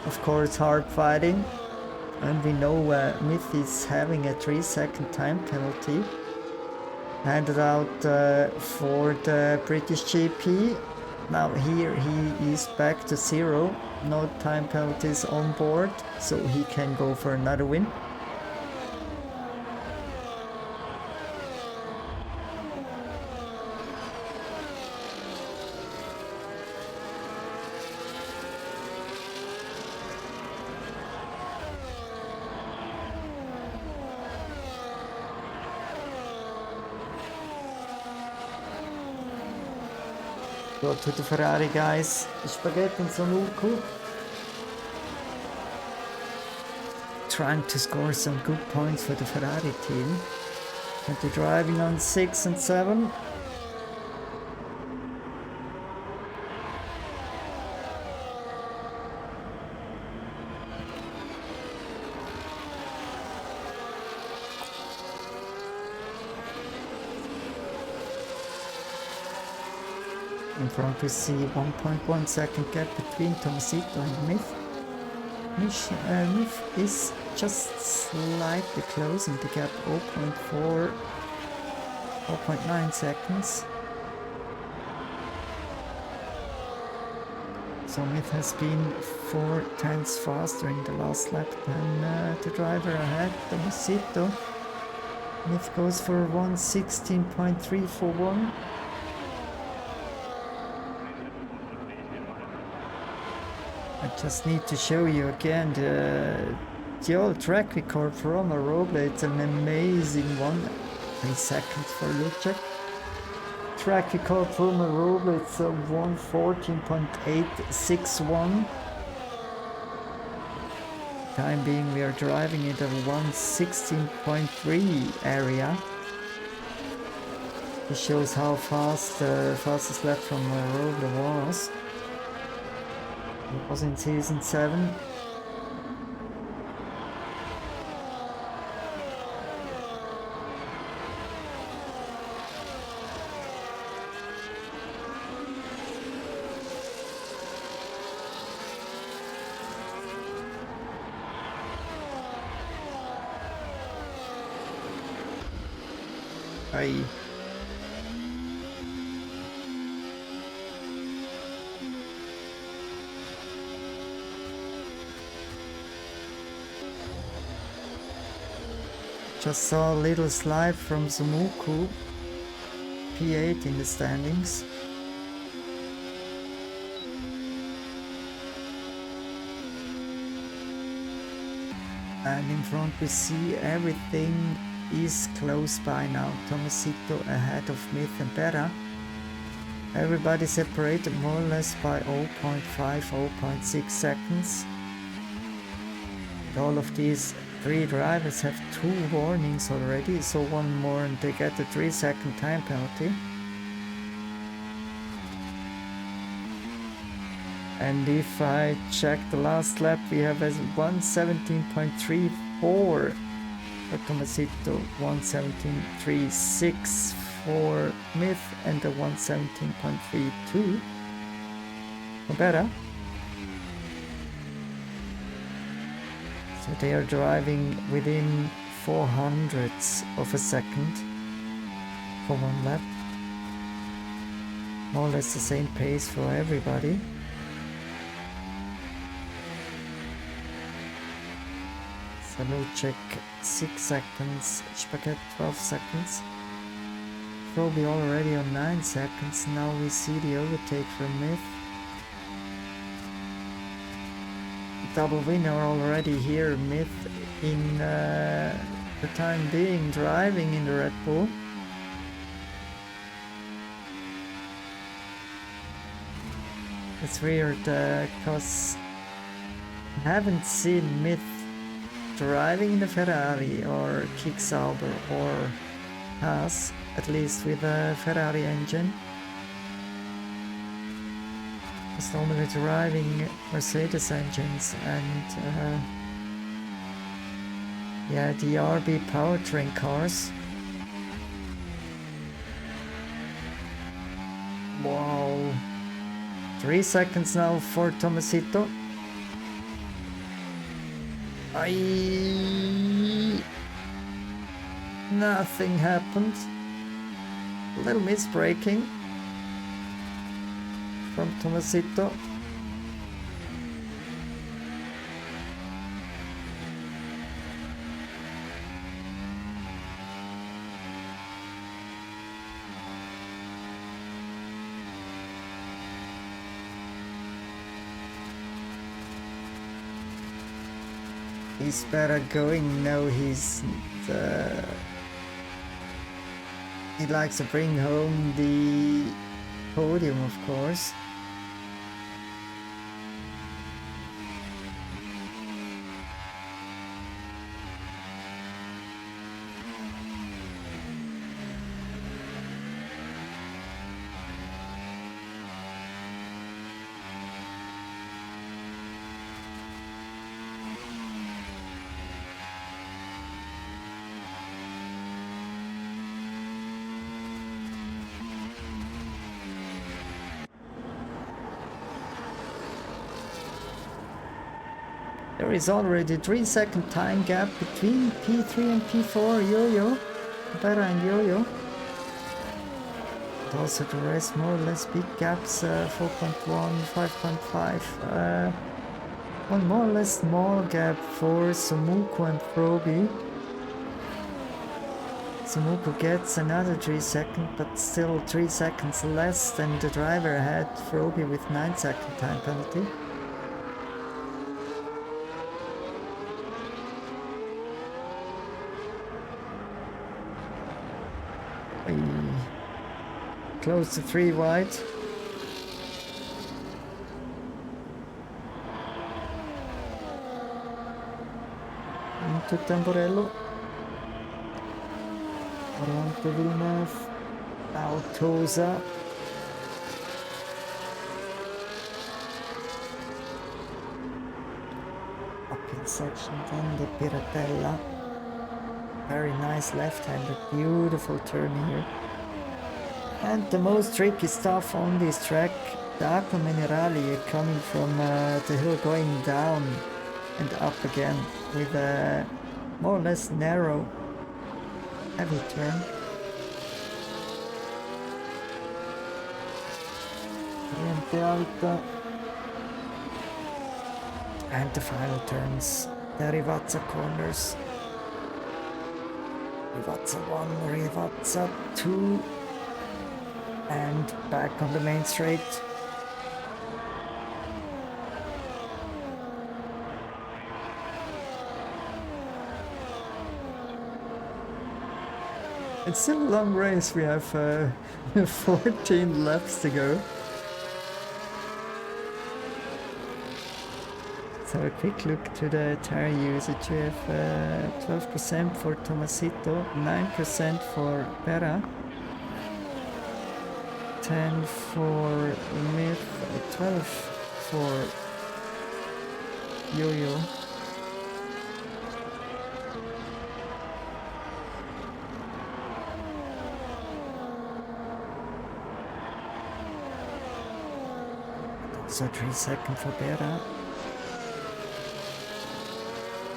Of course, hard fighting, and we know Myth is having a 3-second time penalty handed out for the British GP. Now here he is back to 0, no time penalties on board, so he can go for another win. Go to the Ferrari guys, Spaghetti and Sonuku. Trying to score some good points for the Ferrari team. And they're driving on 6 and 7. In front we see 1.1 second gap between Tomasito and Myth. Myth is just slightly closing the gap, 0.4, 0.9 seconds. So Myth has been 4 tenths faster in the last lap than the driver ahead, Tomasito. Myth goes for 1:16.341. I just need to show you again the old track record from Imola. It's an amazing one. 3 seconds for Lucic. Track record from Imola, it's a 1:14.861. Time being we are driving in the 1:16.3 area. This shows how fast the fastest lap from Imola was. It was in season 7. Aye. Just saw a little slide from Zumuku, P8 in the standings. And in front we see everything is close by now. Tomasito ahead of Myth and Vera. Everybody separated more or less by 0.5, 0.6 seconds. All of these 3 drivers have 2 warnings already, so 1 more and they get a 3-second time penalty. And if I check the last lap, we have as 1:17.34 for Tomasito, 1:17.36 for Myth, and a 1:17.32 for Beta. So they are driving within 400ths of a second for one lap. More or less the same pace for everybody. Salucek 6 seconds, Spagat 12 seconds. Froby already on 9 seconds. Now we see the overtake from Myth. Double winner already here, Myth in the time being driving in the Red Bull. It's weird because I haven't seen Myth driving in a Ferrari or Kicksauber or Haas, at least with a Ferrari engine. It's normally driving Mercedes engines and yeah, the RB powertrain cars. Wow. 3 seconds now for Tomasito. Nothing happened. A little misbraking from Tomasito. He's better going. No, he's he likes to bring home the podium, of course. There is already 3-second time gap between P3 and P4, Yo-Yo, Beta and Yo-Yo. And also the rest more or less big gaps, 4.1, 5.5. One more or less small gap for Sumuku and Froby. Sumuku gets another 3 seconds, but still 3 seconds less than the driver had, Froby with 9-second time penalty. Close to 3 wide. Into Tamborello. Oriente Villeneuve. Altosa. Uphill section, then the Piratella. Very nice left-hander, beautiful turn here. And the most tricky stuff on this track, the Aqua Minerale coming from the hill going down and up again with a more or less narrow, heavy turn. Oriente Alta. And the final turns, the Rivazza corners. Rivazza 1, Rivazza 2. And back on the main straight. It's still a long race, we have 14 laps to go. So a quick look to the tire usage. We have 12% for Tomasito, 9% for Pera. 10 for Myth, 12 for Yo-Yo. So 3 seconds for Bera.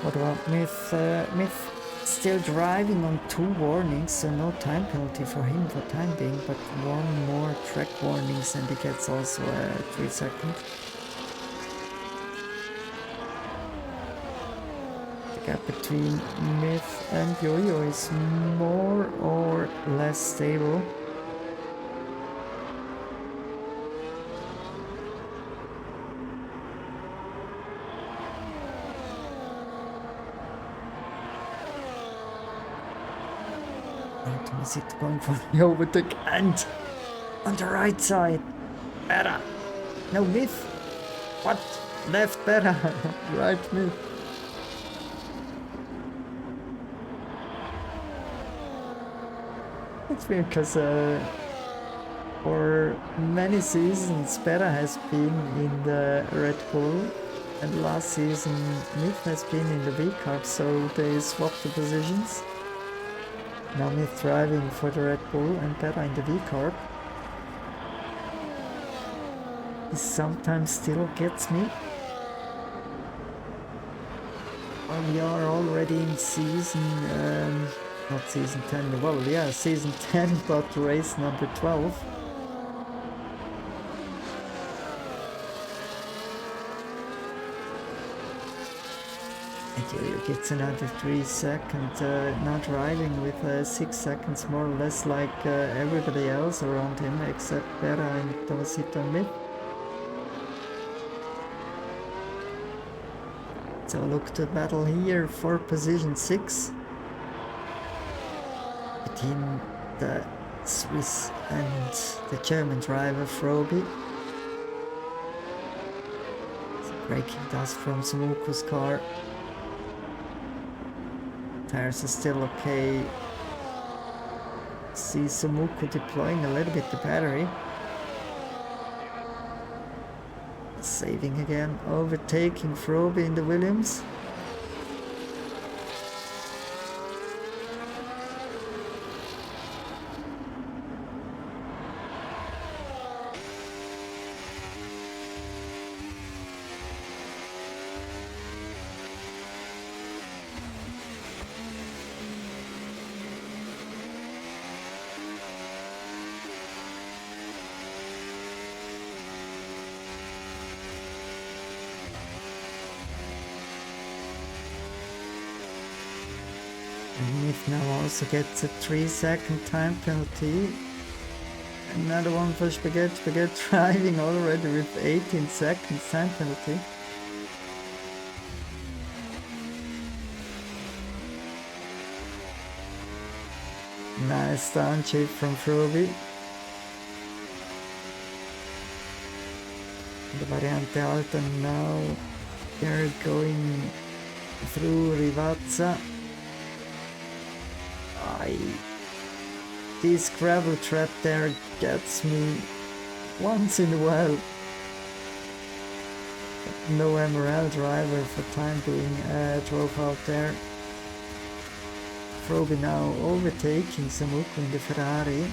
What about Myth? Myth still driving on 2 warnings, so no time penalty for him for time being, but 1 more track warnings and he gets also 3 seconds. The gap between Myth and Yo-Yo is more or less stable. Is it going for the overtake and on the right side? Better. No, Myth. What? Left better. Right, Myth. It's weird because for many seasons Bera has been in the Red Bull and last season Myth has been in the V-Carb, so they swapped the positions. Now Myth driving for the Red Bull and Bera in the V-Carb. He sometimes still gets me. Well, we are already in season, not season 10, well yeah, season 10, but race number 12. Yo-Yo gets another 3 seconds, now driving with 6 seconds more or less like everybody else around him except Bera and Tomasito and Myth. So look to battle here for position 6 between the Swiss and the German driver Froby. Braking dust from Sumuku's car. Tires are still okay. See Sumuku deploying a little bit the battery. Saving again, overtaking Froby in the Williams. And Myth now also gets a 3-second time penalty. Another one for Spaghetti. Spaghetti driving already with 18 seconds time penalty. Nice downshift from Froby. The Variante Alta now they're going through Rivazza. This gravel trap there gets me once in a while. No MRL driver for time being drove out there. Froby now overtaking Sumuku in the Ferrari.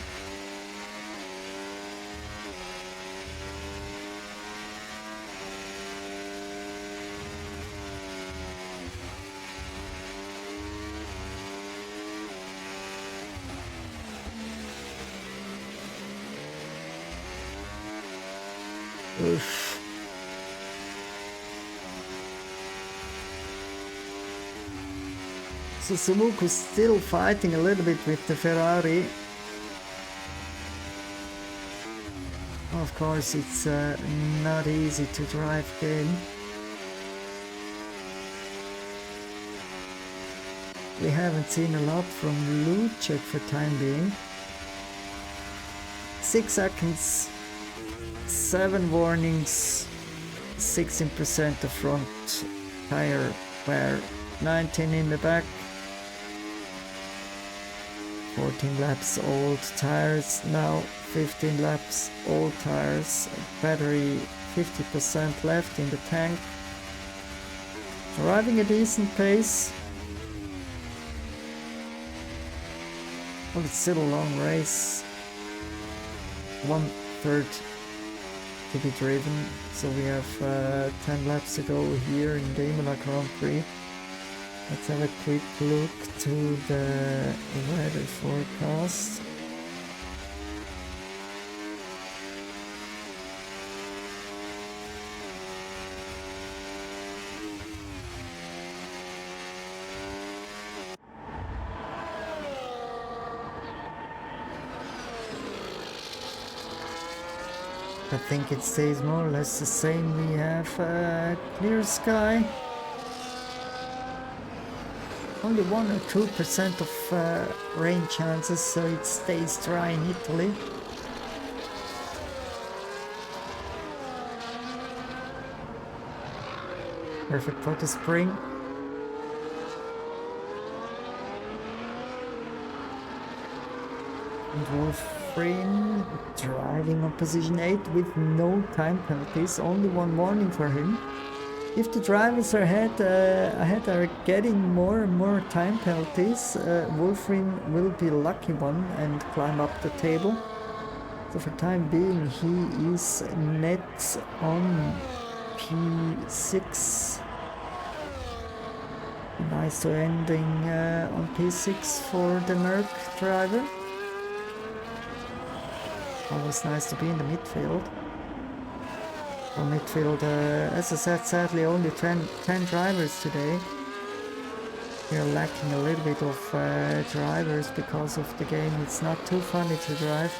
Oof. So Sumuku's still fighting a little bit with the Ferrari. Of course, it's not easy to drive again. We haven't seen a lot from Luchek for time being. 6 seconds. 7 warnings, 16% the front tire wear, 19 in the back, 14 laps old tires, now 15 laps old tires, battery 50% left in the tank. Driving a decent pace. Well, it's still a long race. 1/3 to be driven, so we have 10 laps to go here in the Imola Grand Prix. Let's have a quick look to the weather forecast. I think it stays more or less the same. We have clear sky. Only 1 or 2% of rain chances, so it stays dry in Italy. Perfect for the spring. And Wolfrin driving on position 8 with no time penalties, only one warning for him. If the drivers are ahead are getting more and more time penalties, Wolfrin will be a lucky one and climb up the table. So for time being he is net on P6. Nice to ending on P6 for the Merc driver. Always nice to be in the midfield. For midfield, as I said, sadly only 10 drivers today. We are lacking a little bit of drivers because of the game. It's not too funny to drive.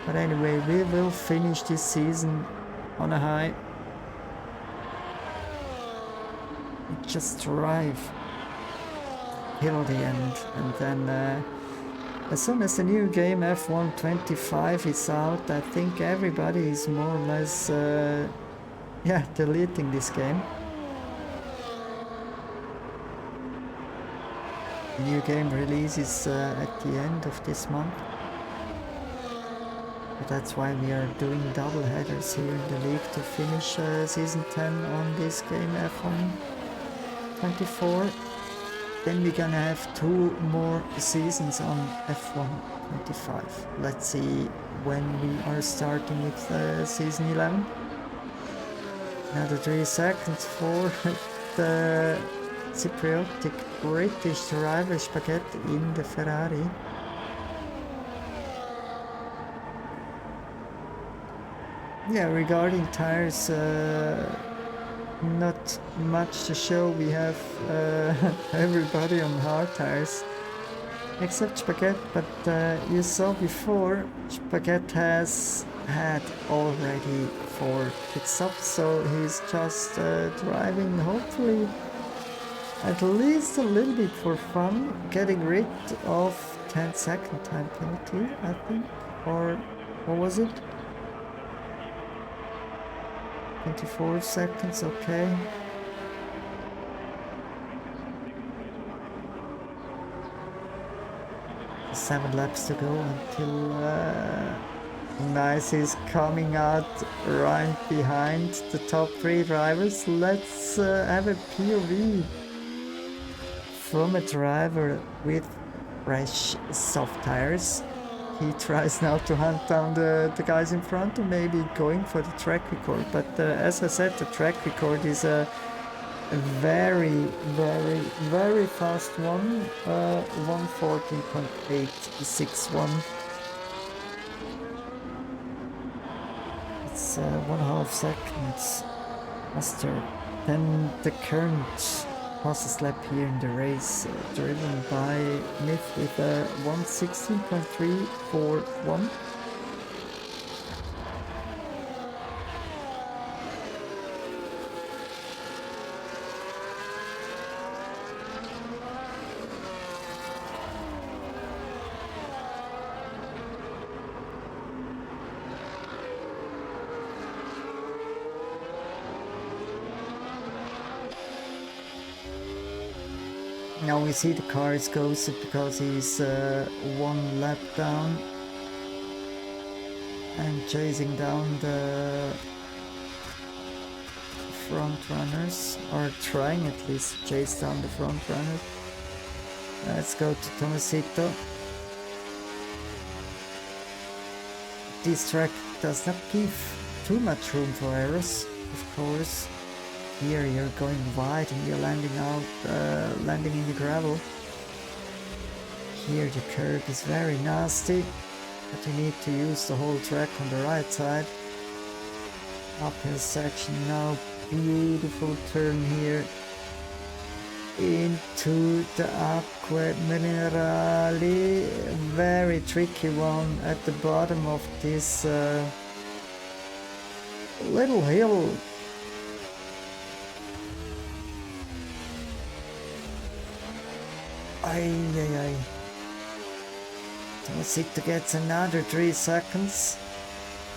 But anyway, we will finish this season on a high. We just drive till the end, and then as soon as the new game F1 25 is out, I think everybody is more or less deleting this game. The new game releases at the end of this month. But that's why we are doing double headers here in the league to finish season 10 on this game F1 24. Then we're gonna have 2 more seasons on F1 25. Let's see when we are starting with season 11. Another 3 seconds for the Cypriotic British driver Spaghetti in the Ferrari. Yeah, regarding tires, not much to show. We have everybody on hard tires except Spaghetti, but you saw before Spaghetti has had already 4 pit stops, so he's just driving hopefully at least a little bit for fun, getting rid of 10-second time penalty, I think, or what was it? 24 seconds, okay. Seven laps to go until Nice is coming out right behind the top 3 drivers. Let's have a POV from a driver with fresh soft tires. He tries now to hunt down the guys in front and maybe going for the track record. But as I said, the track record is a very, very, very fast one. 1:14.861. It's 1/2 seconds faster than the current fastest lap here in the race, driven by Myth with a 1:16.341. Now we see the car is ghosted because he's 1 lap down and chasing down the front runners, or trying at least to chase down the front runners. Let's go to Tomasito. This track does not give too much room for errors, of course. Here you're going wide and you're landing in the gravel. Here the curb is very nasty, but you need to use the whole track on the right side. Uphill section now, beautiful turn here into the Acque Minerali. Very tricky one at the bottom of this little hill. Ay. Tomasito gets another 3 seconds,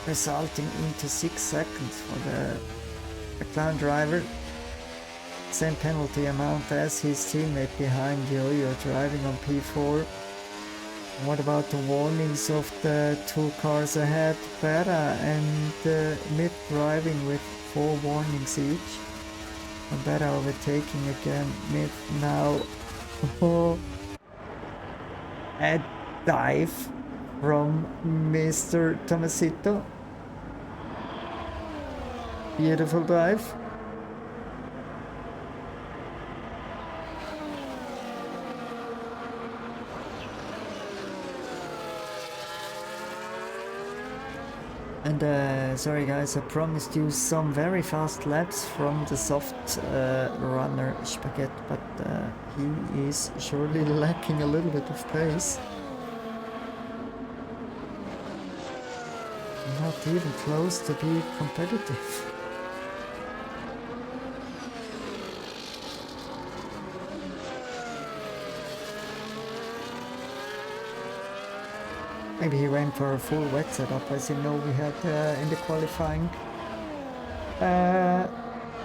resulting into 6 seconds for the clown driver. Same penalty amount as his teammate behind you. You're driving on P4. What about the warnings of the 2 cars ahead? Berra and Mid driving with 4 warnings each. And Berra overtaking again. Mid now. A dive from Mr. Tomasito. Beautiful dive. And sorry guys, I promised you some very fast laps from the soft runner Spaghetti, but he is surely lacking a little bit of pace. Not even close to be competitive. Maybe he went for a full wet setup, as you know we had in the qualifying.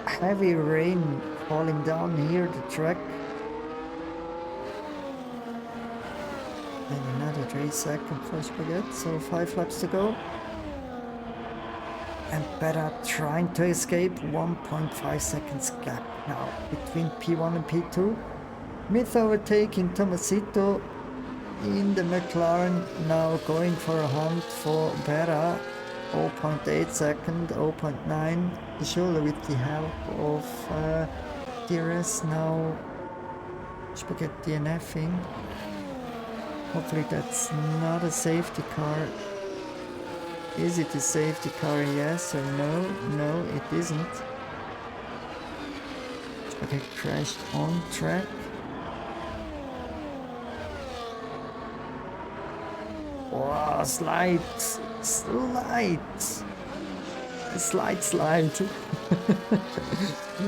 Heavy rain falling down here the track. And another 3 seconds for Spaghetti, so 5 laps to go. And Berra trying to escape, 1.5 seconds gap now between P1 and P2. Myth overtaking Tomasito in the McLaren, now going for a hunt for Berra. 0.8 second, 0.9, surely with the help of DRS now. Spaghetti DNFing. Hopefully that's not a safety car. Is it a safety car, yes or no? No, it isn't. Spaghetti crashed on track. Wow, slide.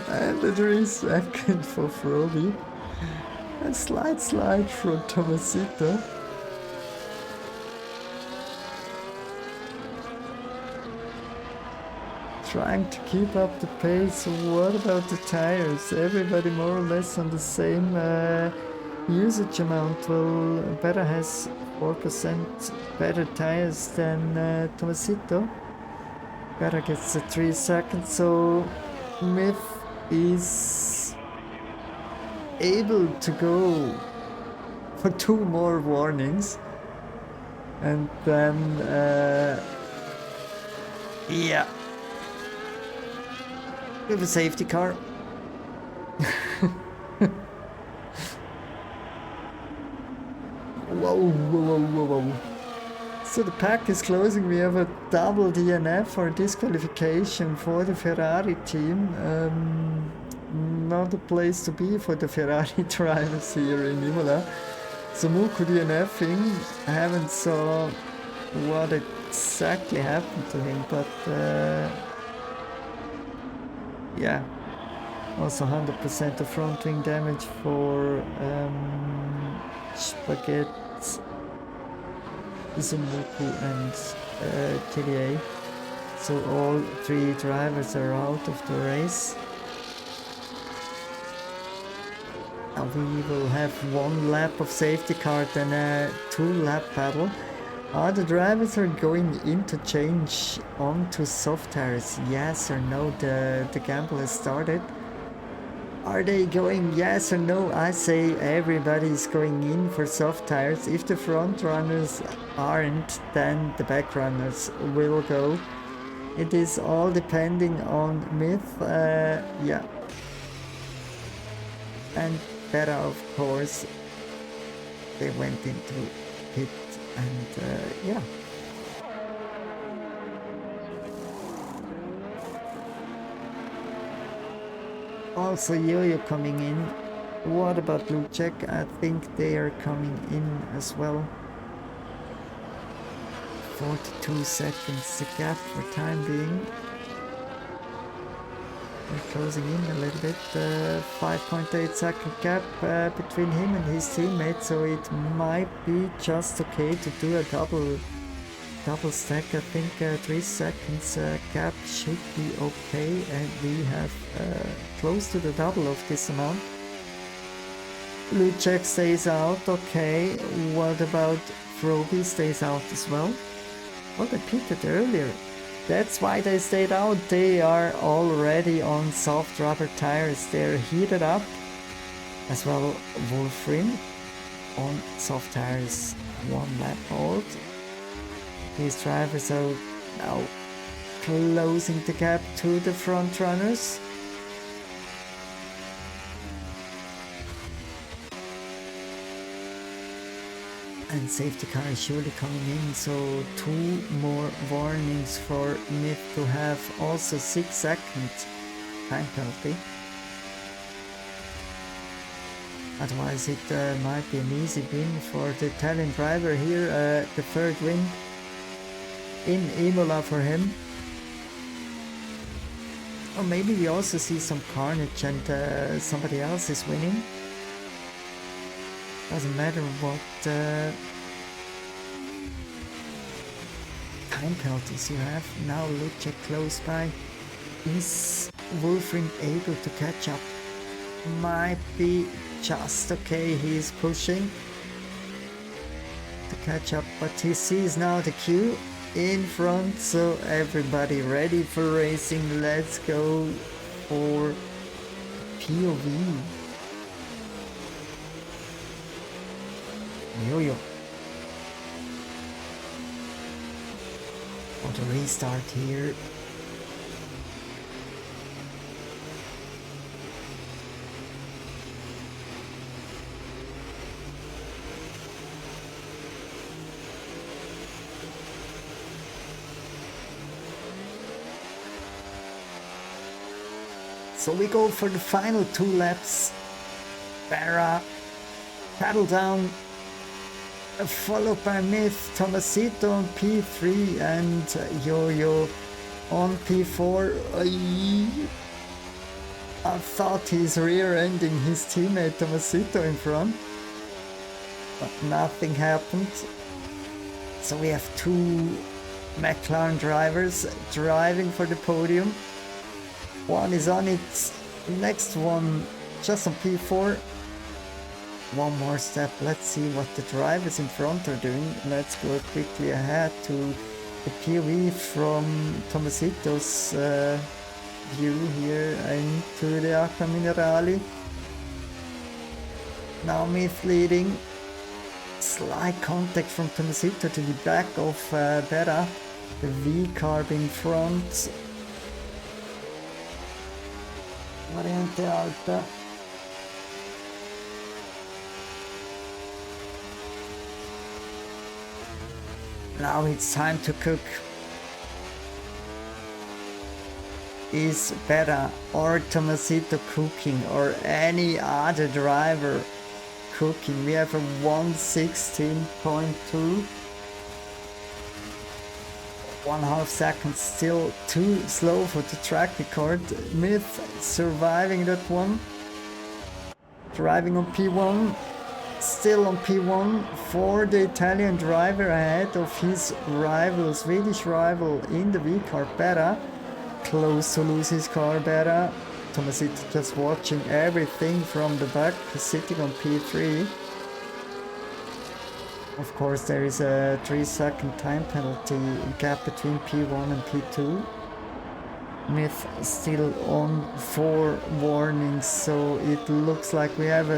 And the 3 seconds for Frody. A slide from Tomasito. Trying to keep up the pace. What about the tires? Everybody more or less on the same usage amount. Well, Berra has 4% better tires than Tomasito. Berra gets the 3 seconds, so Myth is able to go for 2 more warnings. And then, yeah. With a safety car. Whoa. So the pack is closing. We have a double DNF or disqualification for the Ferrari team. Not a place to be for the Ferrari drivers here in Imola. So Muku DNFing. I haven't saw what exactly happened to him, but yeah, also 100% of front wing damage for Spaghetti, Izumuku and TDA. So all 3 drivers are out of the race. Now we will have 1 lap of safety car, then a 2 lap battle. The drivers are going interchange onto soft tires. Yes or no? The gamble has started. Are they going yes or no? I say everybody's going in for soft tires. If the front runners aren't, then the back runners will go. It is all depending on Myth. Yeah. And better, of course. They went into pit and yeah. Also Yo-Yo coming in. What about Lucek? I think they are coming in as well. 42 seconds the gap for time being. We're closing in a little bit. 5.8 second gap between him and his teammate, so it might be just okay to do a double stack. I think 3 seconds gap should be okay, and we have close to the double of this amount. Lucek stays out, okay. What about Froby stays out as well? Well, they pitted earlier. That's why they stayed out. They are already on soft rubber tires. They're heated up. As well, Wolfrim on soft tires. 1 lap old. These drivers are now closing the gap to the front runners. And safety car is surely coming in, so 2 more warnings for Myth to have also 6 second time penalty. Otherwise it might be an easy win for the Italian driver here, the 3rd win in Imola for him. Or maybe we also see some carnage and somebody else is winning. Doesn't matter what time penalties you have. Now Lucek close by. Is Wolfram able to catch up? Might be just okay. He's pushing to catch up, but he sees now the queue in front, so everybody ready for racing. Let's go for POV. Yo-Yo. For the restart here. So we go for the final 2 laps. Barra, paddle down. Followed by Myth, Tomasito on P3 and Yo-Yo on P4. I thought he's rear-ending his teammate Tomasito in front, but nothing happened. So we have 2 McLaren drivers driving for the podium. One is on it, next one just on P4. 1 more step. Let's see what the drivers in front are doing. Let's go quickly ahead to the POV from Tomasito's view here into the Acqua Minerali. Now Myth leading. Slight contact from Tomasito to the back of Berra. The V-carb in front. Variante Alta. Now it's time to cook. Is Berra or Tomasito cooking, or any other driver cooking? We have a 1:16.2. 1/2 seconds, still too slow for the track record. Myth surviving that one. Driving on P1. Still on P1 for the Italian driver ahead of his rival, Swedish rival in the V-car, Berra. Close to lose his car, Berra. Tomasito just watching everything from the back, sitting on P3. Of course, there is a 3-second time penalty gap between P1 and P2. Myth still on 4 warnings, so it looks like we have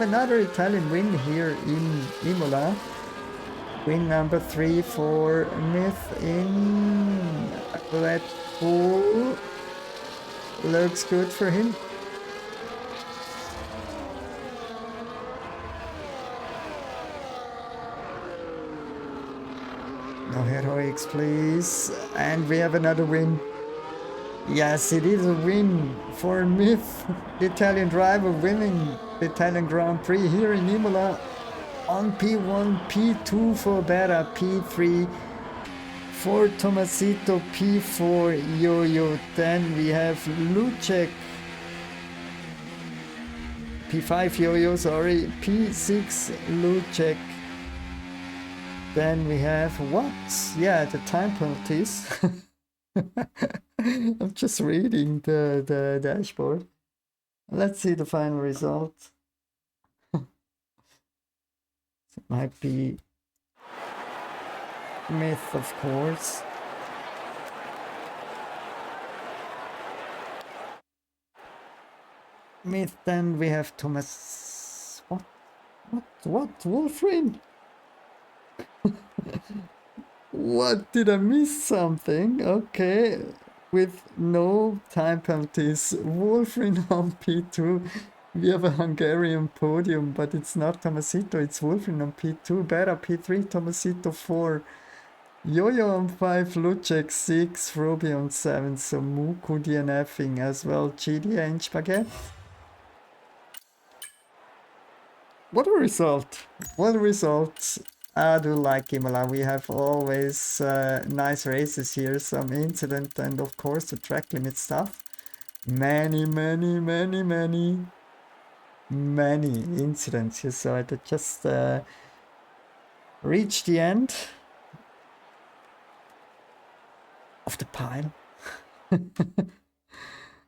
another Italian win here in Imola. Win number 3 for Myth in Red Bull. Looks good for him. No heroics, please. And we have another win. Yes, it is a win for Myth. The Italian driver winning the Italian Grand Prix here in Imola on P1, P2 for Berra, P3 for Tomasito, P4 Yo-Yo. Then we have Lucek, P5 Yo-Yo, sorry, P6 Lucek. Then we have what? Yeah, the time penalties. I'm just reading the dashboard. Let's see the final result. It might be Myth, of course. Myth, then we have Thomas. What? Wolfrin? What, did I miss something? Okay, with no time penalties. Wolfrin on P2. We have a Hungarian podium, but it's not Tomasito, it's Wolfrin on P2. Berra P3, Tomasito 4. Yo-Yo on 5, Lucek 6, Roby on 7. So Muku DNFing as well. GDA and Spaghetti. What a result! What a result! I do like Imola. We have always nice races here, some incident, and of course the track limit stuff. Many incidents here, so I just reached the end of the pile.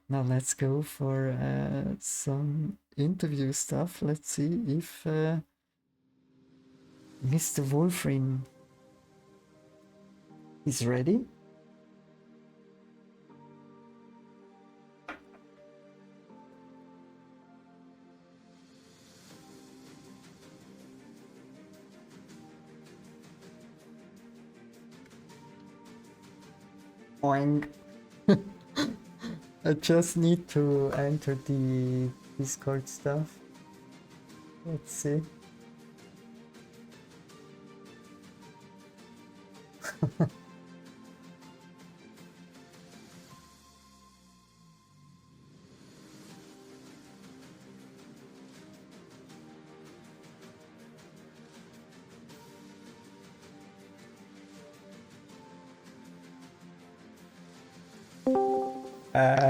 Now let's go for some interview stuff. Let's see if Mr. Wolfrin is ready. Oink. I just need to enter the Discord stuff. Let's see.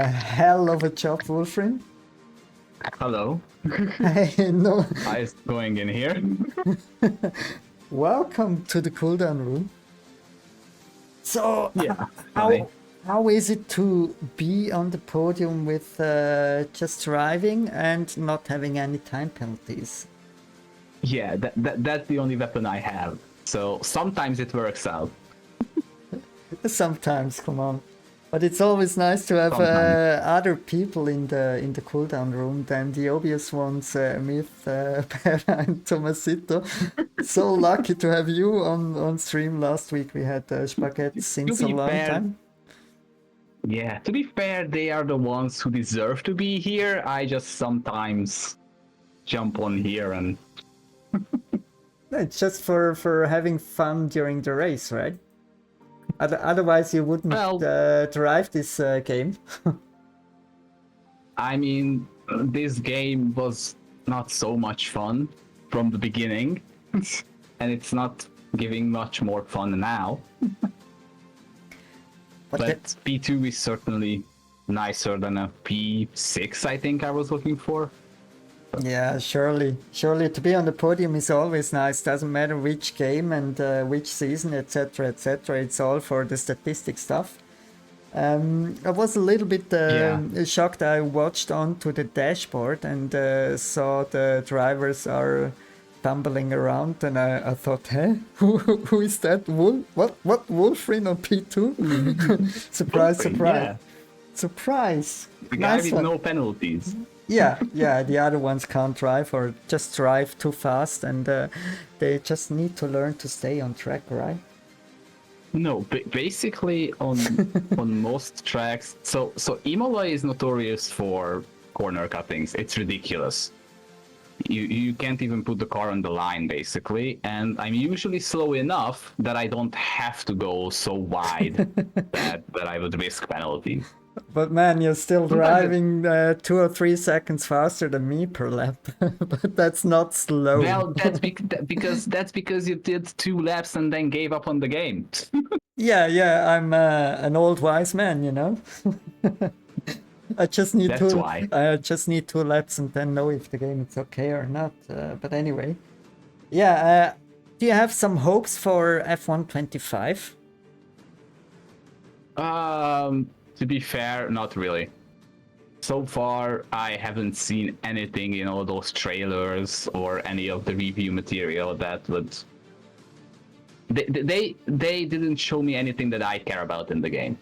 Hell of a job, Wolfrin. Hello. Hey, no. Eyes going in here. Welcome to the cooldown room. So, Yeah. Hi. how is it to be on the podium with just driving and not having any time penalties? Yeah, that's the only weapon I have. So sometimes it works out. Sometimes, come on. But it's always nice to have other people in the cooldown room than the obvious ones, Myth, Pera and Tomasito. So lucky to have you on stream last week. We had Spaghetti since a long time. Yeah, to be fair, they are the ones who deserve to be here. I just sometimes jump on here and... It's just for having fun during the race, right? Otherwise you wouldn't drive this game. I mean, this game was not so much fun from the beginning. And it's not giving much more fun now. But P2 is certainly nicer than a P6, I think I was looking for. Yeah, surely to be on the podium is always nice. Doesn't matter which game and which season, etc, etc. It's all for the statistic stuff. I was a little bit shocked. I watched onto the dashboard and saw the drivers are stumbling around, and I thought, hey, who is that? Wolf? What? Wolfrin on P2? Surprise, Wolfrin, surprise. yeah. Surprise. The guy Nice with one. no penalties. Yeah, the other ones can't drive or just drive too fast, and they just need to learn to stay on track, right? No, basically on most tracks. So Imola is notorious for corner cuttings. It's ridiculous. You can't even put the car on the line, basically, and I'm usually slow enough that I don't have to go so wide that I would risk penalties. But man, you're still Sometimes driving 2 or 3 seconds faster than me per lap. But that's not slow. Well, that's because you did 2 laps and then gave up on the game. Yeah, I'm an old wise man, you know. I just need That's why. I just need 2 laps and then know if the game is okay or not. But anyway, yeah. Do you have some hopes for F125? To be fair, not really. So far, I haven't seen anything in all those trailers or any of the review material that would. They didn't show me anything that I care about in the game.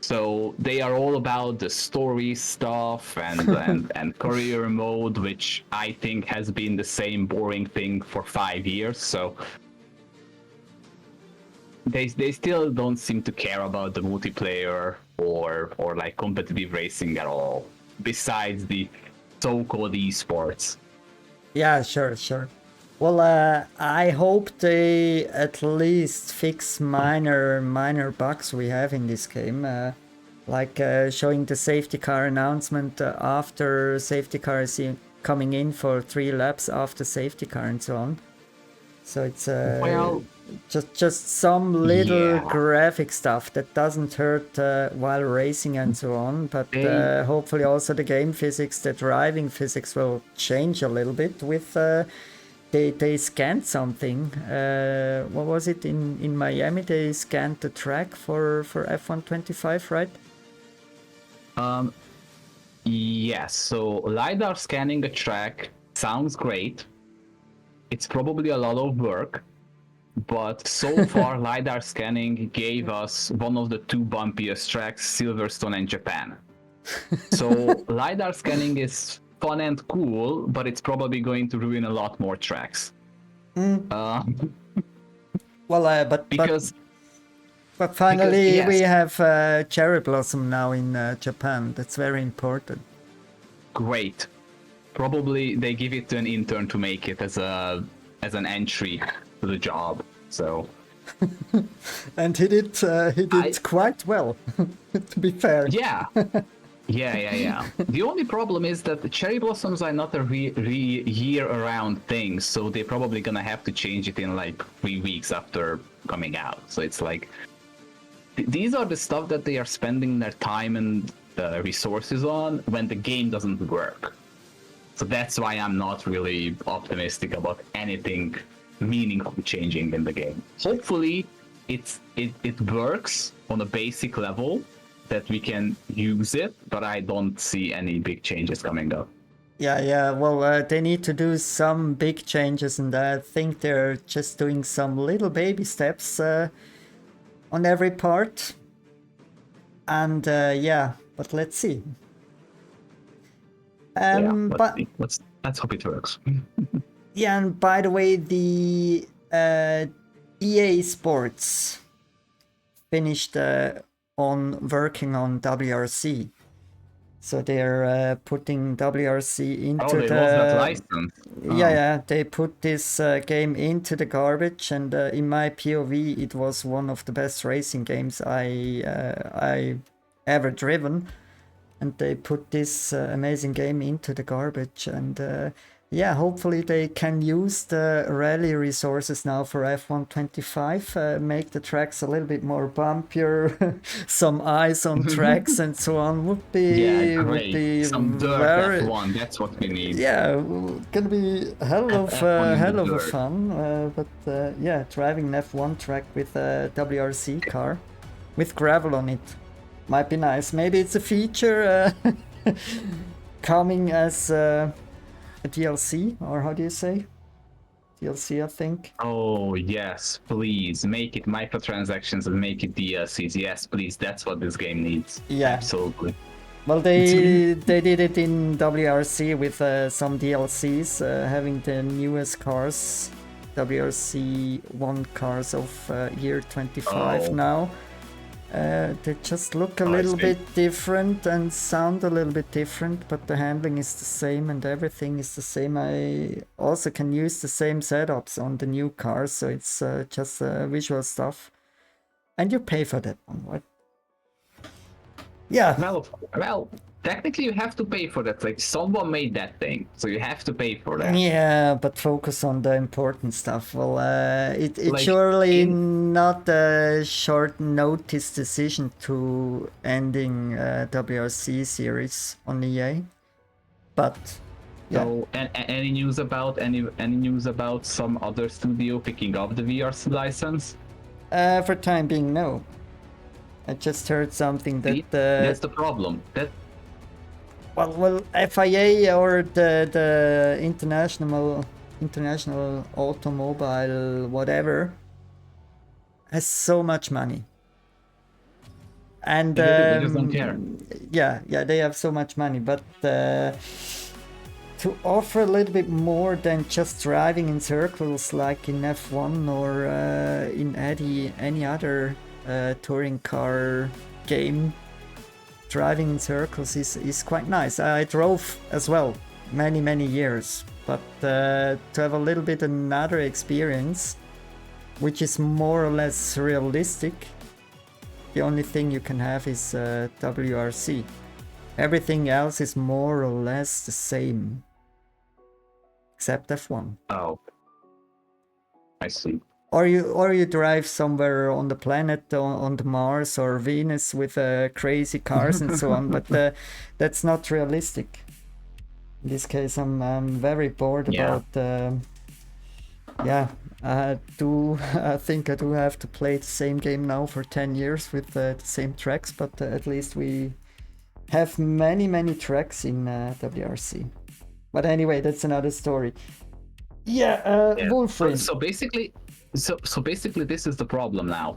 So they are all about the story stuff and career mode, which I think has been the same boring thing for 5 years. So they still don't seem to care about the multiplayer or like competitive racing at all, besides the so-called esports. Yeah, sure. Well, I hope they at least fix minor bugs we have in this game, like showing the safety car announcement after safety car is coming in for 3 laps after safety car and so on. So it's Well, just some little yeah. graphic stuff that doesn't hurt while racing and so on, but hopefully also the game physics, the driving physics will change a little bit with they scanned something. What was it in Miami? They scanned the track for F125, right? Yes, so LiDAR scanning the track sounds great. It's probably a lot of work, but so far LiDAR scanning gave us one of the 2 bumpiest tracks, Silverstone and Japan. So LiDAR scanning is fun and cool, but it's probably going to ruin a lot more tracks. Well, but finally yes. we have cherry blossom now in Japan. That's very important. Great. Probably they give it to an intern to make it as an entry to the job. So. And he did quite well, to be fair. Yeah. Yeah. The only problem is that the cherry blossoms are not a year-round thing, so they're probably gonna have to change it in like 3 weeks after coming out. So it's like these are the stuff that they are spending their time and resources on when the game doesn't work. So that's why I'm not really optimistic about anything meaningfully changing in the game. Hopefully, it works on a basic level that we can use it, but I don't see any big changes coming up. Yeah. Well, they need to do some big changes, and I think they're just doing some little baby steps on every part. And but let's see. Let's hope it works. Yeah, and by the way, the EA Sports finished on working on WRC. So they're putting WRC into they lost that license. Yeah, they put this game into the garbage, and in my POV, it was one of the best racing games I ever driven. And they put this amazing game into the garbage, and hopefully they can use the rally resources now for F125, make the tracks a little bit more bumpier, some ice on tracks and so on would be some dirt F1, that's what we need. Yeah, gonna be hell of a fun. But driving an F1 track with a WRC car with gravel on it might be nice. Maybe it's a feature coming as a DLC, or how do you say? DLC, I think. Oh yes, please make it microtransactions and make it DLCs. Yes, please. That's what this game needs. Yeah. Absolutely. Well, they did it in WRC with some DLCs, having the newest cars, WRC 1 cars of year 25 Oh. now. They just look a I little see. bit different and sound a little bit different, but the handling is the same and everything is the same. I also can use the same setups on the new cars, so it's just visual stuff. And you pay for that one, right? Yeah. Well, technically you have to pay for that. Like someone made that thing, so you have to pay for that. Yeah, but focus on the important stuff. Well, it's Like, surely not a short notice decision to ending WRC series on EA, but yeah. So, any news about any news about some other studio picking up the VRC license? For time being, no. I just heard something See, that that's the problem. That well, FIA or the international automobile whatever has so much money, and they just don't care. yeah, they have so much money, but to offer a little bit more than just driving in circles like in F1 or in any other touring car game, driving in circles is quite nice. I drove as well many years, but to have a little bit another experience, which is more or less realistic, the only thing you can have is WRC. Everything else is more or less the same, except F1. Oh, I see. Or you drive somewhere on the planet, on the Mars or Venus with crazy cars and so on, but that's not realistic. In this case, I'm very bored Yeah. about. I think I do have to play the same game now for 10 years with the same tracks, but at least we have many tracks in WRC. But anyway, that's another story. Yeah, Wolfram. So basically, this is the problem now.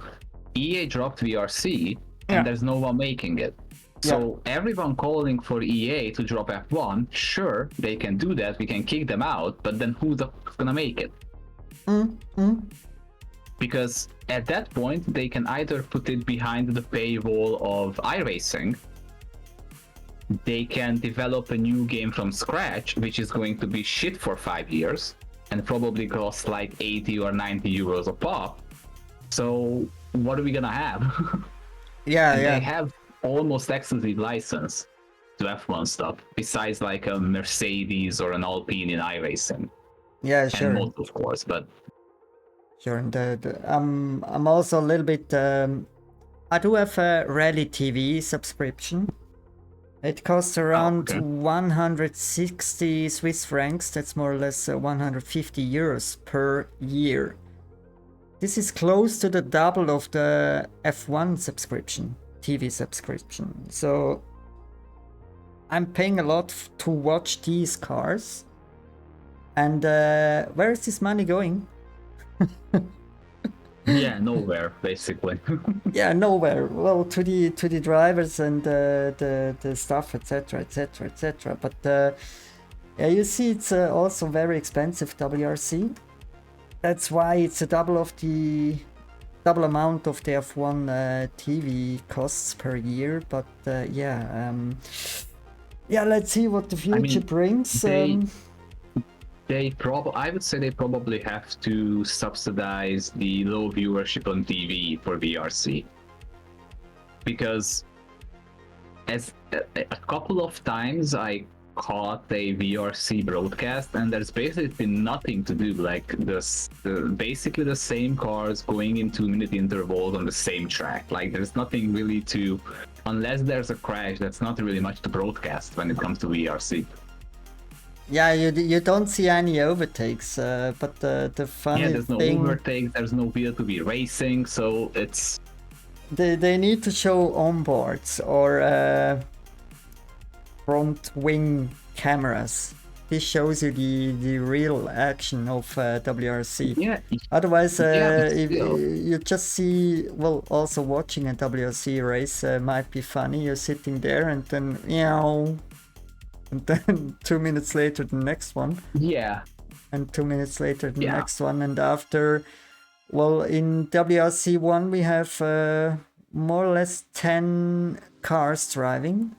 EA dropped VRC, and Yeah. there's no one making it. So everyone calling for EA to drop F1, sure, they can do that. We can kick them out, but then who's gonna make it? Because at that point, they can either put it behind the paywall of iRacing, they can develop a new game from scratch, which is going to be shit for 5 years and probably cost like 80 or 90 euros a pop. So what are we gonna have? And they have almost exclusive license to F1 stuff, besides like a Mercedes or an Alpine in iRacing. Yeah, sure. And Moto, of course, but Sure, and I'm also a little bit. I do have a Rally TV subscription. It costs around 160 Swiss francs. That's more or less 150 euros per year. This is close to the double of the F1 subscription, TV subscription. So I'm paying a lot to watch these cars. And where is this money going? yeah, nowhere basically. Yeah, nowhere. Well, to the drivers and the stuff, etc. But yeah, you see, it's also very expensive WRC. That's why it's a double amount of the F1 TV costs per year. But yeah, let's see what the future brings. I would say they probably have to subsidize the low viewership on TV for VRC, because as a couple of times I caught a VRC broadcast and there's basically nothing to do, like basically the same cars going in 2-minute intervals on the same track. Like there's nothing really to, unless there's a crash, that's not really much to broadcast when it comes to VRC. Yeah, you don't see any overtakes, but the funny there's thing... no overtakes, there's no wheel to be racing, so it's... They need to show onboards or front wing cameras this shows you the real action of WRC. Yeah. Otherwise, Yeah, but if still. you just see, well, also watching a WRC race might be funny. You're sitting there and then, and then 2 minutes later the next one, Yeah. and 2 minutes later the Yeah. next one, and after, well, in WRC 1 we have more or less 10 cars driving.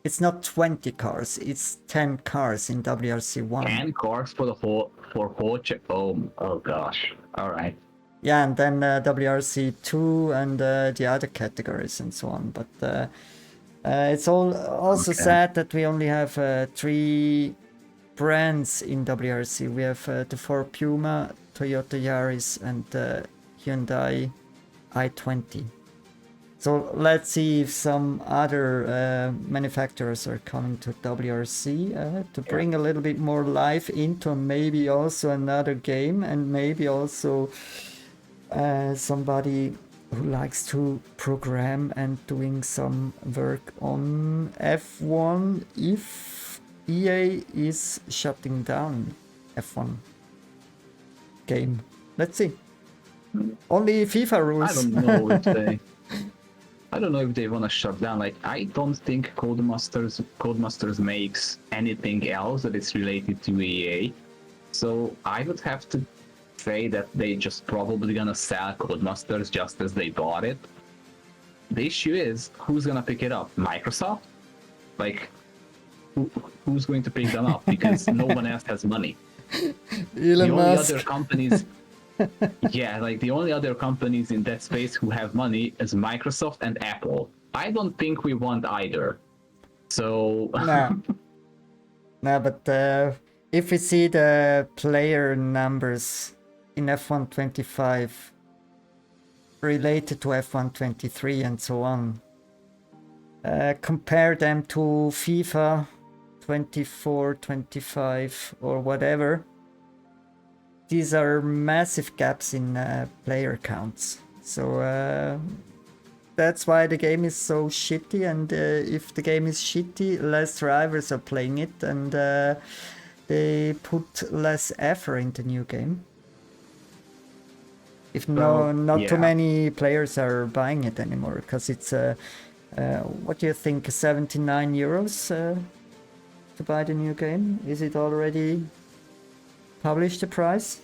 It's not 20 cars, it's 10 cars in WRC 1. 10 cars for the whole oh gosh. All right. Yeah, and then WRC 2 and the other categories and so on. But it's also Okay. sad that we only have 3 brands in WRC. We have the Ford Puma, Toyota Yaris, and Hyundai i20. So let's see if some other manufacturers are coming to WRC to bring a little bit more life into maybe also another game, and maybe also somebody who likes to program and doing some work on F1 if EA is shutting down F1 game. Let's see. Only FIFA rules. I don't know if they want to shut down. Like, I don't think Codemasters makes anything else that is related to EA. So I would have to say that they just probably gonna sell Codemasters just as they bought it. The issue is, who's gonna pick it up? Microsoft? Like, who's going to pick them up? Because no one else has money. Elon The only Musk. other companies yeah, like the only other companies in that space who have money is Microsoft and Apple. I don't think we want either. So No, but if we see the player numbers in F1 25 related to F1 23 and so on, compare them to FIFA 24, 25 or whatever, these are massive gaps in player counts. So that's why the game is so shitty, and if the game is shitty, less drivers are playing it, and they put less effort in the new game. If not too many players are buying it anymore, because it's what do you think, 79 euros to buy the new game? Is it already published, the price?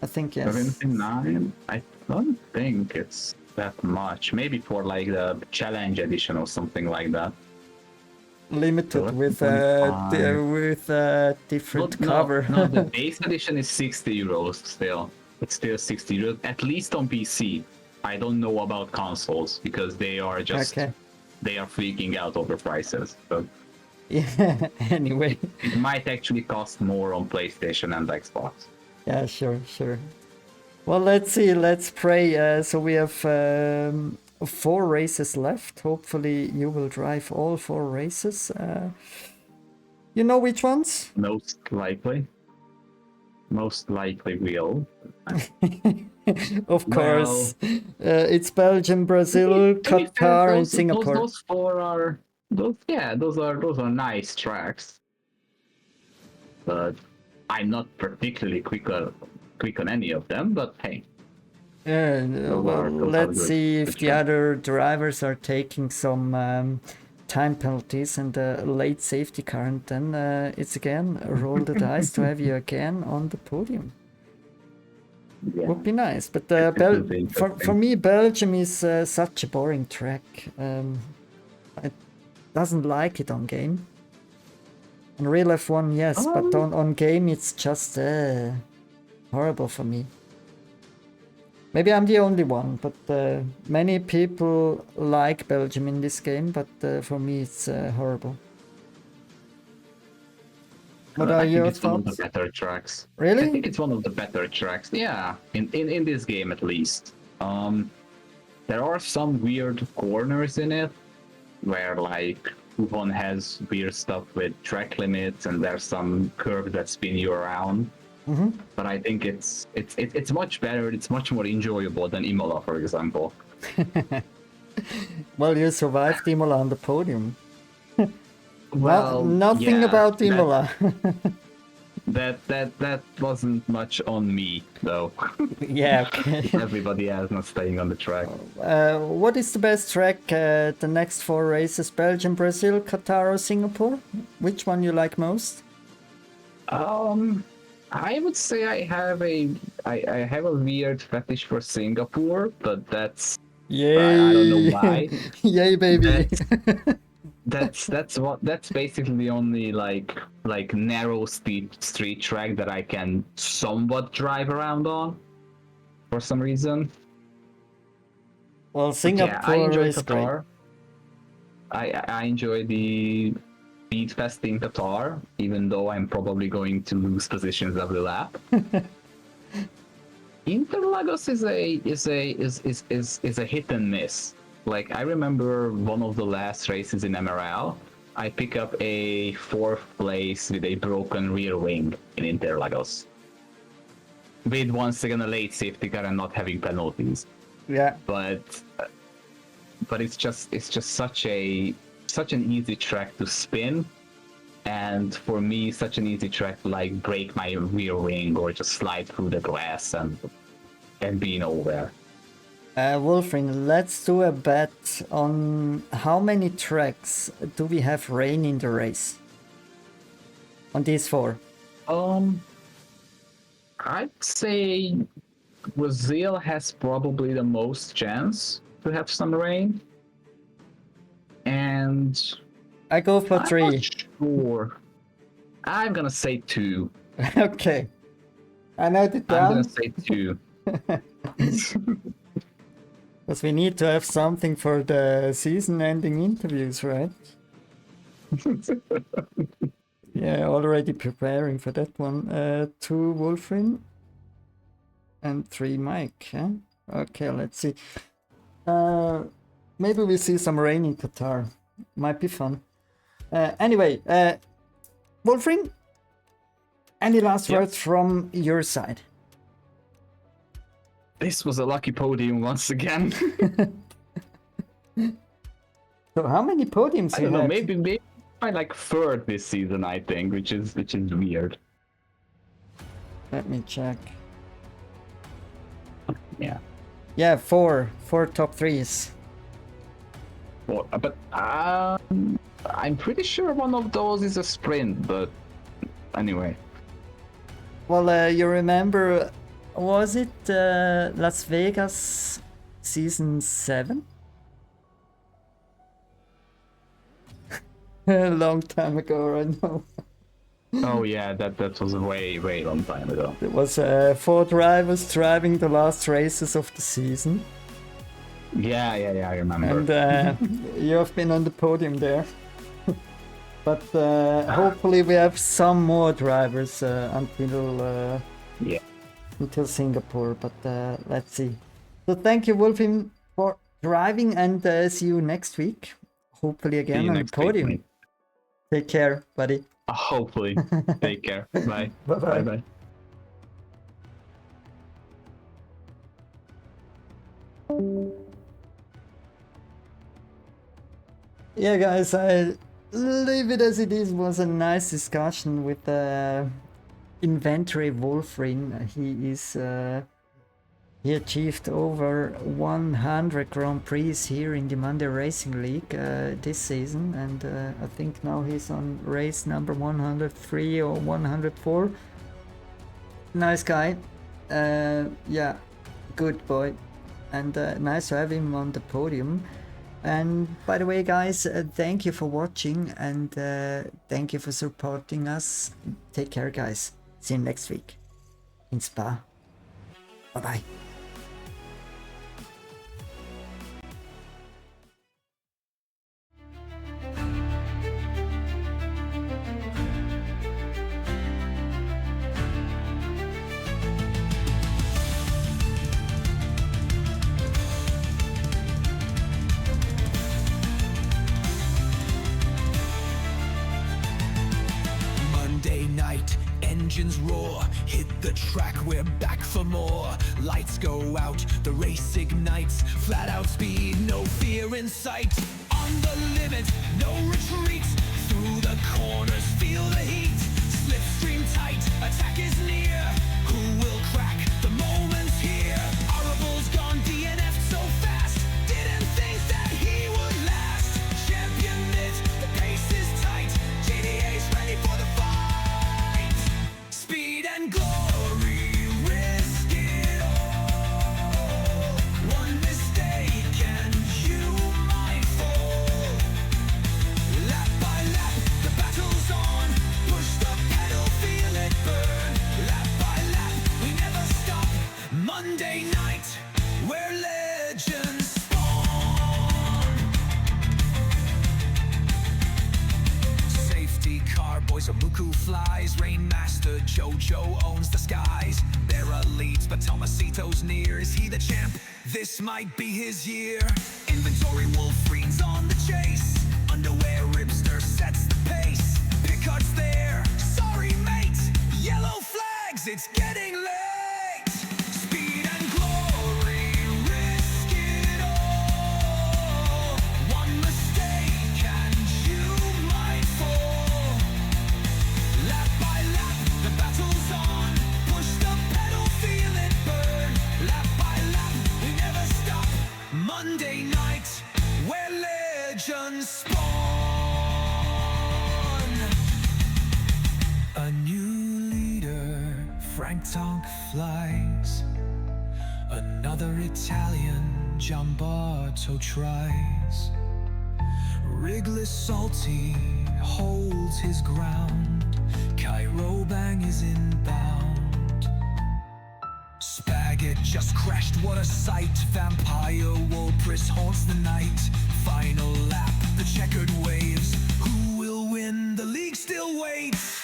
I think yes. 79? I don't think it's that much. Maybe for like the challenge edition or something like that. Limited with different cover. No, the base edition is 60 euros still. It's still 60 euros, at least on PC. I don't know about consoles because they are just they are freaking out over prices. But yeah, anyway. It might actually cost more on PlayStation and Xbox. Yeah, sure. Well, let's see. Let's pray. So we have 4 races left. Hopefully, you will drive all 4 races. You know which ones? Most likely will. Of course. It's Belgium, Brazil, Qatar, and Singapore. Those 4 are those are nice tracks. But I'm not particularly quick on any of them, but hey. Well, let's see if the other drivers are taking some time penalties and a late safety car, and then it's again roll the dice to have you again on the podium. Yeah. Would be nice, but for me, Belgium is such a boring track. I doesn't like it on game. In real F1, yes, but on game it's just horrible for me. Maybe I'm the only one, but many people like Belgium in this game, but for me it's horrible. What are your thoughts? One of the better tracks. Really? I think it's one of the better tracks. Yeah, in this game at least. There are some weird corners in it, where like one has weird stuff with track limits, and there's some curves that spin you around. Mm-hmm. But I think it's much better. It's much more enjoyable than Imola, for example. Well, you survived Imola on the podium. Well, nothing yeah, about Imola. that wasn't much on me though. Yeah, okay. Everybody else not staying on the track. What is the best track? The next 4 races: Belgium, Brazil, Qatar, or Singapore? Which one you like most? I would say I have a weird fetish for Singapore, but that's I don't know Yay! why. Yay, baby! That's basically the only like narrow steep street track that I can somewhat drive around on for some reason. Well, But yeah, I Singapore enjoy is great. Qatar. I enjoy the speed fest in Qatar, even though I'm probably going to lose positions every lap. Interlagos is a hit and miss. Like I remember one of the last races in MRL, I pick up a 4th place with a broken rear wing in Interlagos. With once again a late safety car and not having penalties. Yeah. But it's just such an easy track to spin, and for me such an easy track to like break my rear wing or just slide through the grass and be nowhere. Wolfrin, let's do a bet on how many tracks do we have rain in the race? On these 4. I'd say Brazil has probably the most chance to have some rain. And I go for I'm 3. not sure. I'm gonna say 2. Okay. I note it I'm gonna down. say 2. Because we need to have something for the season-ending interviews, right? Yeah, already preparing for that one. 2 Wolfrin and 3 Mike. Huh? Okay, let's see. Maybe we see some rain in Qatar. Might be fun. Anyway, Wolfrin, any last Yep. words from your side? This was a lucky podium once again. So how many podiums I you don't know, had? maybe I like 3rd this season, I think, which is weird. Let me check. Yeah. Yeah, 4 top 3s. Well, but I'm pretty sure one of those is a sprint, but anyway. Well, you remember, was it Las Vegas season 7? A long time ago, I know. Oh yeah, that was a way long time ago. It was 4 drivers driving the last races of the season. Yeah, I remember. And you have been on the podium there. But hopefully we have some more drivers until Singapore. But let's see. So thank you, Wolfin, for driving, and see you next week. Hopefully again on the podium. Week, Take care, buddy. hopefully. Take care. Bye. Bye-bye. Bye. Yeah, guys, I leave it as it is. It was a nice discussion with Inventory Wolfrin. He achieved over 100 Grand Prix here in the Monday Racing League this season, and I think now he's on race number 103 or 104. Nice guy. Yeah, good boy, and nice to have him on the podium. And by the way, guys, thank you for watching, and thank you for supporting us. Take care, guys. See you next week in Spa. Bye-bye. Monday night, engines roar, hit the track, we're back for more. Lights go out, the race ignites, flat out speed, no fear in sight. On the limit, no retreat, through through the corners, feel the heat. Slipstream tight, attack is near. Who will crack? The moment's here. Arable's gone DNF so fast. Didn't think that he would last. Champion it, the pace is tight. JDA's ready for the fight. Speed and glory, risk it all. One mistake and you might fall. Lap by lap, the battle's on. Push the pedal, feel it burn. Lap by lap, we never stop. Monday night, where legends spawn. Safety car, boys, Abuku flies. Rainmaster Jojo owns the skies. Bera leads, but Tomasito's near. Is he the champ? This might be his year. Inventory Wolfrine's on the chase. Underwear Ribster sets the pace. Picard's there. Sorry, mate. Yellow flags, it's getting late. Speed and glory, risk it all. One mistake and you might fall. Lap by lap, the battle's on. Push the pedal, feel it burn. Lap by lap, we never stop. Monday night, where legends spawn. A new leader, Frank Tonk flies. Another Italian, Giambarto tries. Wrigless Salty holds his ground. Cairo Bang is inbound. Spaggett just crashed, what a sight. Vampire Wolpris haunts the night. Final lap, the checkered waves. Who will win? The league still waits.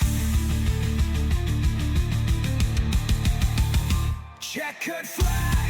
Checkered flag.